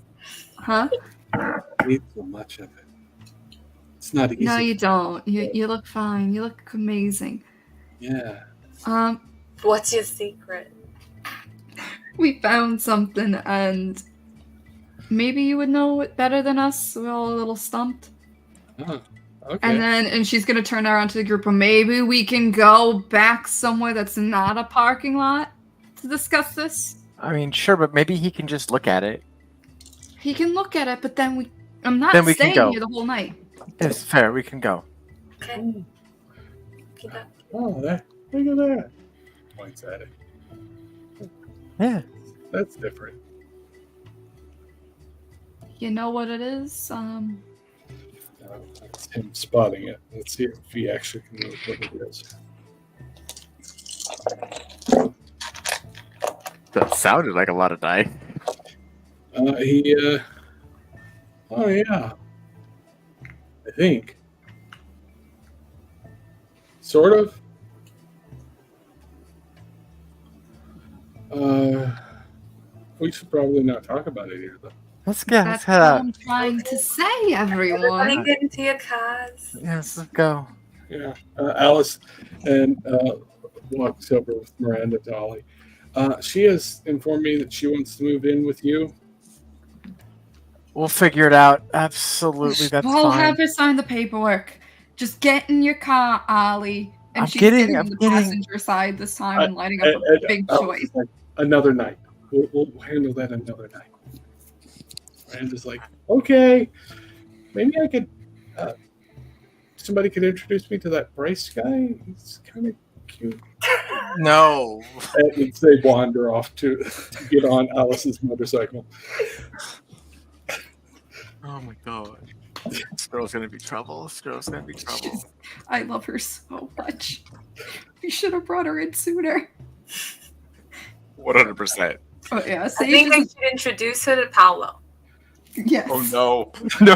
Huh? I need so much of it. It's not easy. No, you don't. You look fine. You look amazing. Yeah. What's your secret? We found something, and maybe you would know it better than us. We're all a little stumped. Oh, okay. And she's gonna turn around to the group. Well, maybe we can go back somewhere that's not a parking lot to discuss this. I mean, sure, but maybe he can just look at it. He can look at it, but then I'm not Then we staying can go. here the whole night. It's fair. We can go. Okay. Oh, look at that. Points at it. Yeah. That's different. You know what it is? It's him spotting it. Let's see if he actually can know what it is. That sounded like a lot of dice. Oh yeah. I think. Sort of. We should probably not talk about it here, though. Let's go. Let's That's head what out. I'm trying to say, Everybody everyone. get into your cars. Yes, let's go. Yeah. Alice and walks over with Miranda to Ollie. She has informed me that she wants to move in with you. We'll figure it out. Absolutely, that's We'll fine. have her sign the paperwork. Just get in your car, Ollie. And I'm she's getting- sitting I'm on the getting- passenger side this time and lighting up And- a and big Alice choice. is like, another night. We'll handle that another night. Miranda's like, okay, maybe I could. Somebody could introduce me to that Bryce guy. He's kind of cute. No. And they wander off to get on Alice's motorcycle. Oh my god. This girl's gonna be trouble. This girl's gonna be trouble. I love her so much. We should have brought her in sooner. 100%. Oh yeah, I Sage think I is should introduce her to Paolo. yes. Oh no. No.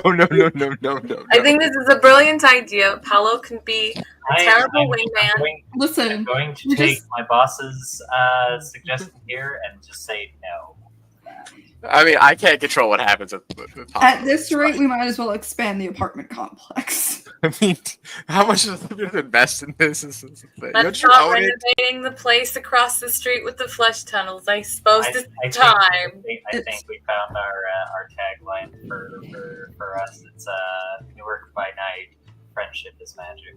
I think this is a brilliant idea. Paolo can be a terrible wingman. I'm Listen, going to we take just- my boss's suggestion here and just say no. I mean, I can't control what happens at the top. at this rate, we might as well expand the apartment complex. I mean, how much is it going to invest in this? Don't Let's you start own it? renovating the place across the street with the flush tunnels. I suppose I it's think- time. I think we found our tagline for us. It's Newark by night, friendship is magic.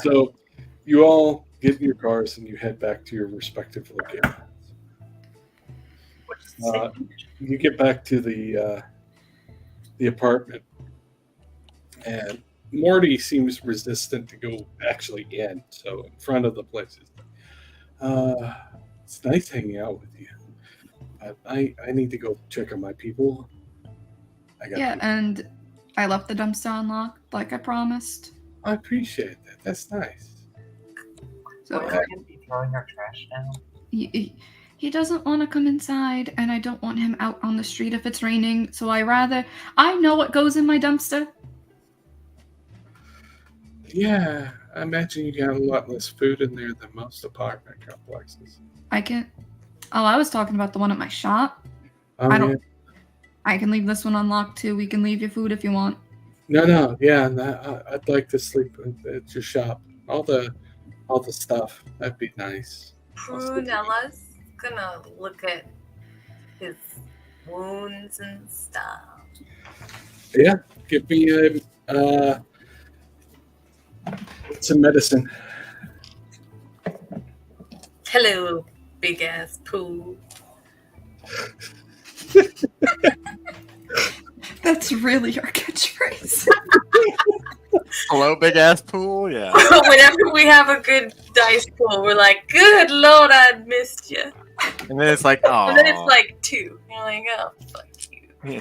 So you all get in your cars and you head back to your respective locations. Which is the same. You get back to the apartment, and Morty seems resistant to go actually in. So in front of the place is, it's nice hanging out with you. I need to go check on my people. I got. Yeah, and I left the dumpster unlocked, like I promised. I appreciate that. That's nice. So We're going to be throwing our trash down. he doesn't want to come inside, and I don't want him out on the street if it's raining. So I know what goes in my dumpster. Yeah, I imagine you got a lot less food in there than most apartment complexes. I can. Oh, I was talking about the one at my shop. Oh, I don't- yeah. I can leave this one unlocked too. We can leave your food if you want. No, yeah, I'd like to sleep at your shop. All the stuff. That'd be nice. Prunella's gonna look at his wounds and stuff. Yeah, give me some medicine. Hello, big ass poo. That's really your catchphrase. Hello, big ass pool. Yeah. Whenever we have a good dice pool, we're like, "Good Lord, I missed you." And then it's like, oh. And then it's like 2. You're like, "Oh, fuck you."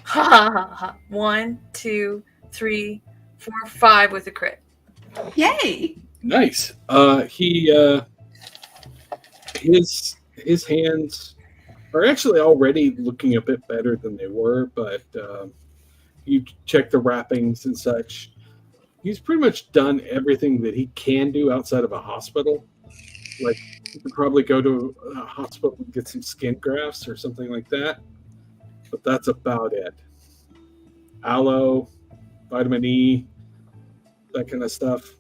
Ha ha ha ha. 1, 2, 3, 4, 5 with a crit. Yay! Nice. His hands are actually already looking a bit better than they were, but you check the wrappings and such. He's pretty much done everything that he can do outside of a hospital. Like, you could probably go to a hospital and get some skin grafts or something like that, but that's about it. Aloe, vitamin E, that kind of stuff.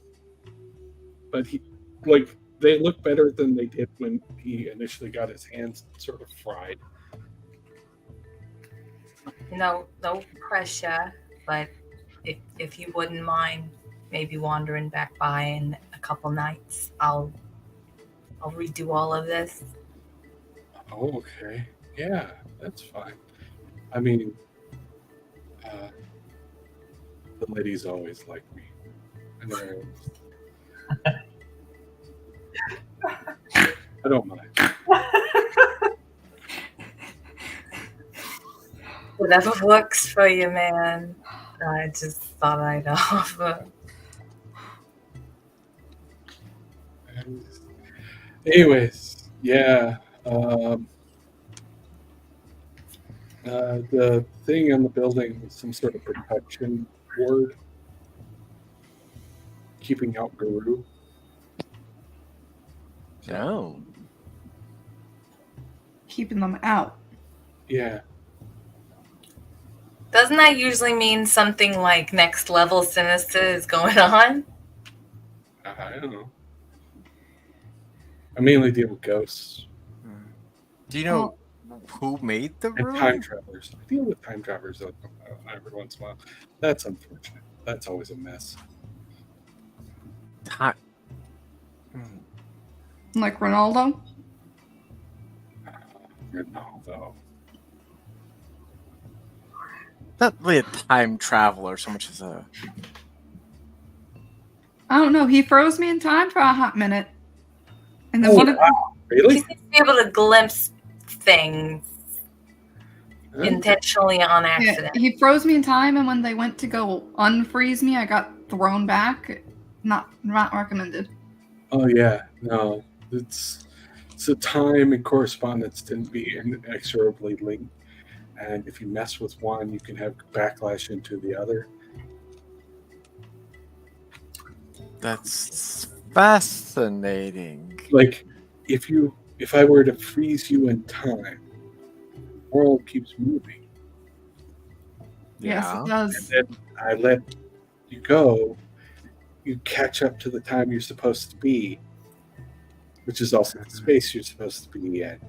But they look better than they did when he initially got his hands sort of fried. No pressure, but if you wouldn't mind maybe wandering back by in a couple nights, I'll redo all of this. Oh, okay. Yeah, that's fine. I mean, the ladies always like me. I don't mind. Whatever works for you, man. I just thought I'd offer. Anyways, yeah. The thing on the building was some sort of protection ward, keeping out Guru. No. Keeping them out. Yeah. Doesn't that usually mean something like next level sinister is going on? I don't know. I mainly deal with ghosts Do you know who made the and room? time travelers. I deal with time travelers every once in a while. That's unfortunate. That's always a mess. Time. Like Ronaldo? Ronaldo. Not really a time traveler so much as a. I don't know. He froze me in time for a hot minute. And then Oh, one of wow. He Really? seems to be able to glimpse things Huh? intentionally on yeah, accident. he froze me in time, and when they went to go unfreeze me, I got thrown back. Not recommended. Oh yeah, no. It's so time and correspondence tend to be inexorably linked, and if you mess with one, you can have backlash into the other. That's fascinating. Like if I were to freeze you in time, the world keeps moving. Yes, Yeah. it does. And then I let you go, you catch up to the time you're supposed to be, which is also the space you're supposed to be in.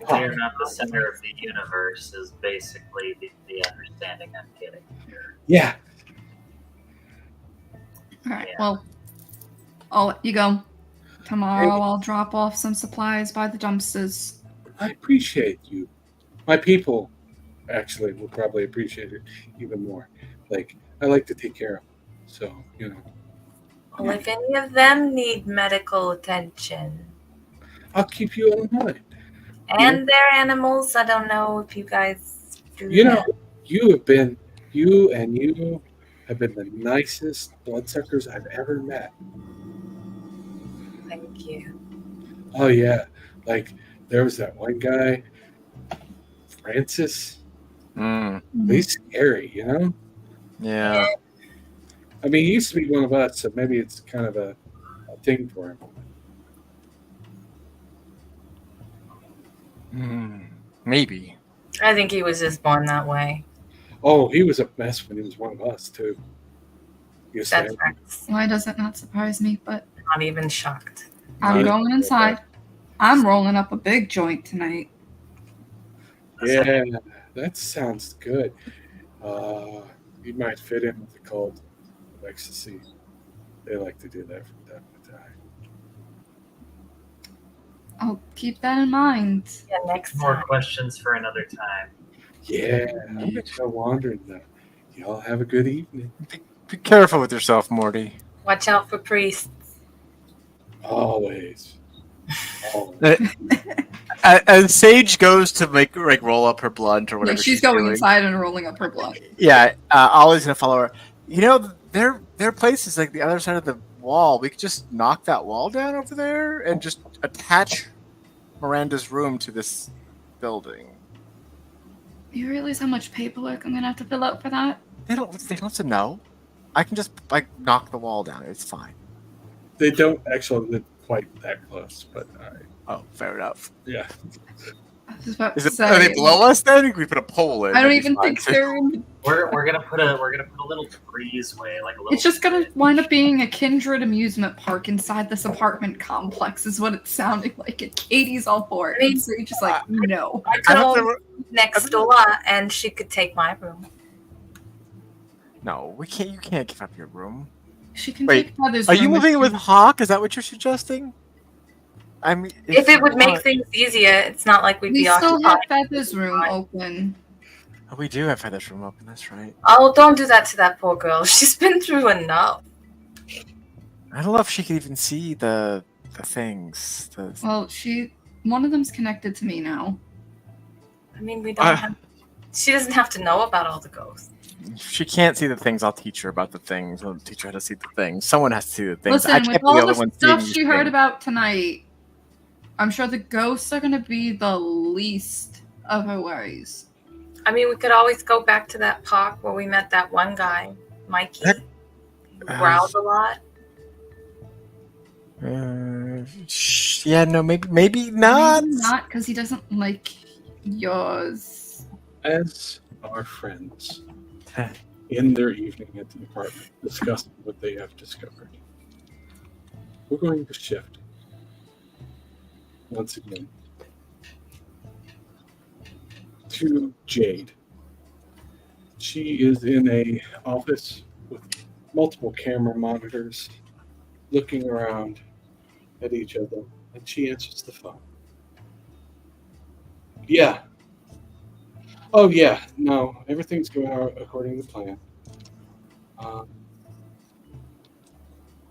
You're not the center of the universe is basically the understanding I'm getting here. Yeah. All right. Yeah. Well, I'll let you go. Tomorrow I'll drop off some supplies by the dumpsters. I appreciate you. My people actually will probably appreciate it even more. Like, I like to take care of them. So, you know, Well, if any of them need medical attention I'll keep you in mind. and their animals, I don't know if you guys do You know, that. you have been the nicest bloodsuckers I've ever met. Thank you. Oh, yeah. Like, there was that one guy, Francis. Mm, He's scary, you know? yeah. I mean, he used to be one of us, so maybe it's kind of a thing for him. Maybe. I think he was just born that way. Oh, he was a mess when he was one of us, too. You That's say? Why does it not surprise me? But not even shocked. I'm Yeah. going inside. I'm rolling up a big joint tonight. Yeah, that sounds good. You might fit in with the cult of ecstasy. They like to do that from time to time. I'll keep that in mind. Yeah, next More time. questions for another time. Yeah, I'm gonna go wandering now. Y'all have a good evening. Be careful with yourself, Morty. Watch out for priests. Always. Always. As Sage goes to make roll up her blunt or Yeah, whatever she's going doing, inside and rolling up her blunt. Yeah, Ollie's gonna follow her. You know, their place is like the other side of the wall. We could just knock that wall down over there and just attach Miranda's room to this building. You realize how much paperwork I'm gonna have to fill out for that? They don't have to know. I can just knock the wall down. It's fine. They don't actually live quite that close, but Oh, fair enough. yeah. I was about Is to it? say, Are they below us then? We put a pole in. I don't that'd be even fine, think too. they're in. We're gonna put a little breezeway, like a little. It's just gonna wind up being a Kindred amusement park inside this apartment complex, is what it's sounding like. And Katie's all for it. And so you're just like, no. I I could thought all they were- next door, and she could take my room. No, we can't. You can't give up your room. She can Wait, take Mother's Are you room if moving she- with Hawk? Is that what you're suggesting? I mean, If it would you make want- things easier, it's not like we'd We be still have occupied. Feather's room open. Oh, we do have this room open. That's right. Oh, don't do that to that poor girl. She's been through enough. I don't know if she could even see the things. Well, one of them's connected to me now. I mean, we don't I- have. She doesn't have to know about all the ghosts. If she can't see the things, I'll teach her about the things. I'll teach her how to see the things. Someone has to see the things. I Listen, can't with be all only the one stuff seeing she these heard things. about tonight, I'm sure the ghosts are going to be the least of her worries. I mean, we could always go back to that park where we met that one guy, Mikey, who growled a lot. Yeah, no, maybe not. Maybe not, because he doesn't like yours. As our friends in their evening at the apartment discussing what they have discovered, we're going to shift once again to Jade. She is in a office with multiple camera monitors, looking around at each of them, and she answers the phone. Yeah. Oh, yeah. No, everything's going out according to plan.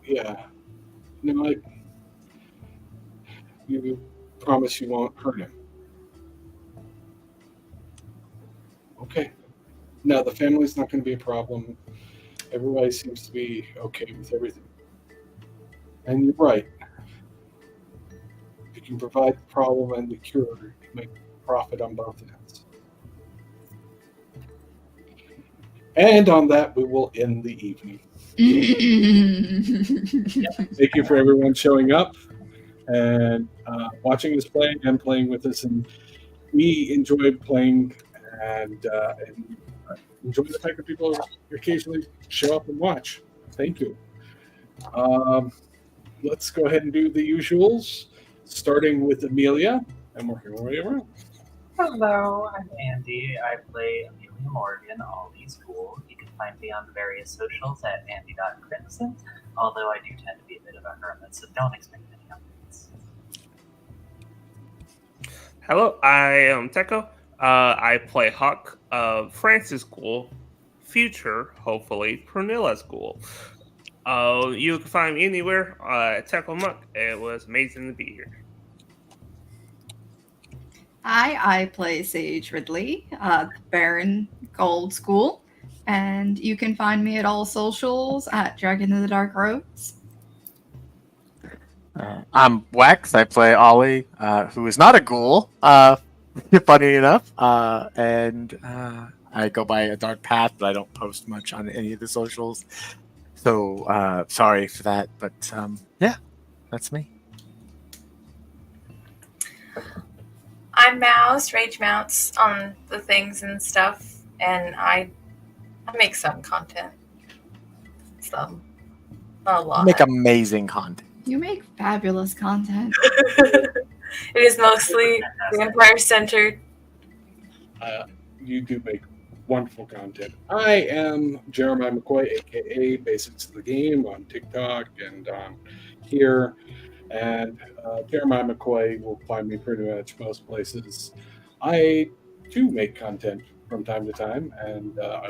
Yeah. No, you promise you won't hurt him. Okay. No, the family's not going to be a problem. Everybody seems to be okay with everything. And you're right. If you can provide the problem and the cure, you make profit on both ends. And on that, we will end the evening. Thank you for everyone showing up and watching us play and playing with us. And we enjoy playing and enjoy the fact that people occasionally show up and watch. Thank you. Let's go ahead and do the usuals, starting with Amelia, and working our way around. Hello, I'm Andi. I play Amelia Morgan, Ollie's School. You can find me on the various socials at Andi.Crimson, although I do tend to be a bit of a hermit, so don't expect any updates. Hello, I am Techo. I play Hawk of Francis School, future, hopefully, Prunella School. You can find me anywhere at Techo Muck. It was amazing to be here. I play Sage Ridley, Baron Gold School, and you can find me at all socials at DragonOfTheDarkRose. I'm Wax. I play Ollie, who is not a ghoul, funny enough, and I go by a dark path, but I don't post much on any of the socials. So sorry for that, but yeah, that's me. I'm Mouse, RageMouxe on the things and stuff, and I make some content. Some. Not a lot. Make amazing content. You make fabulous content. It is mostly vampire-centered. You do make wonderful content. I am Jeremiah McCoy, aka Basics of the Game, on TikTok and on here. And Jeremiah McCoy will find me pretty much most places. I do make content from time to time, and I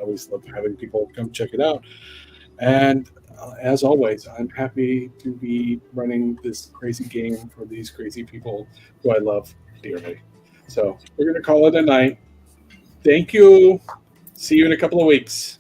always love having people come check it out. And as always, I'm happy to be running this crazy game for these crazy people who I love dearly. So we're going to call it a night. Thank you. See you in a couple of weeks.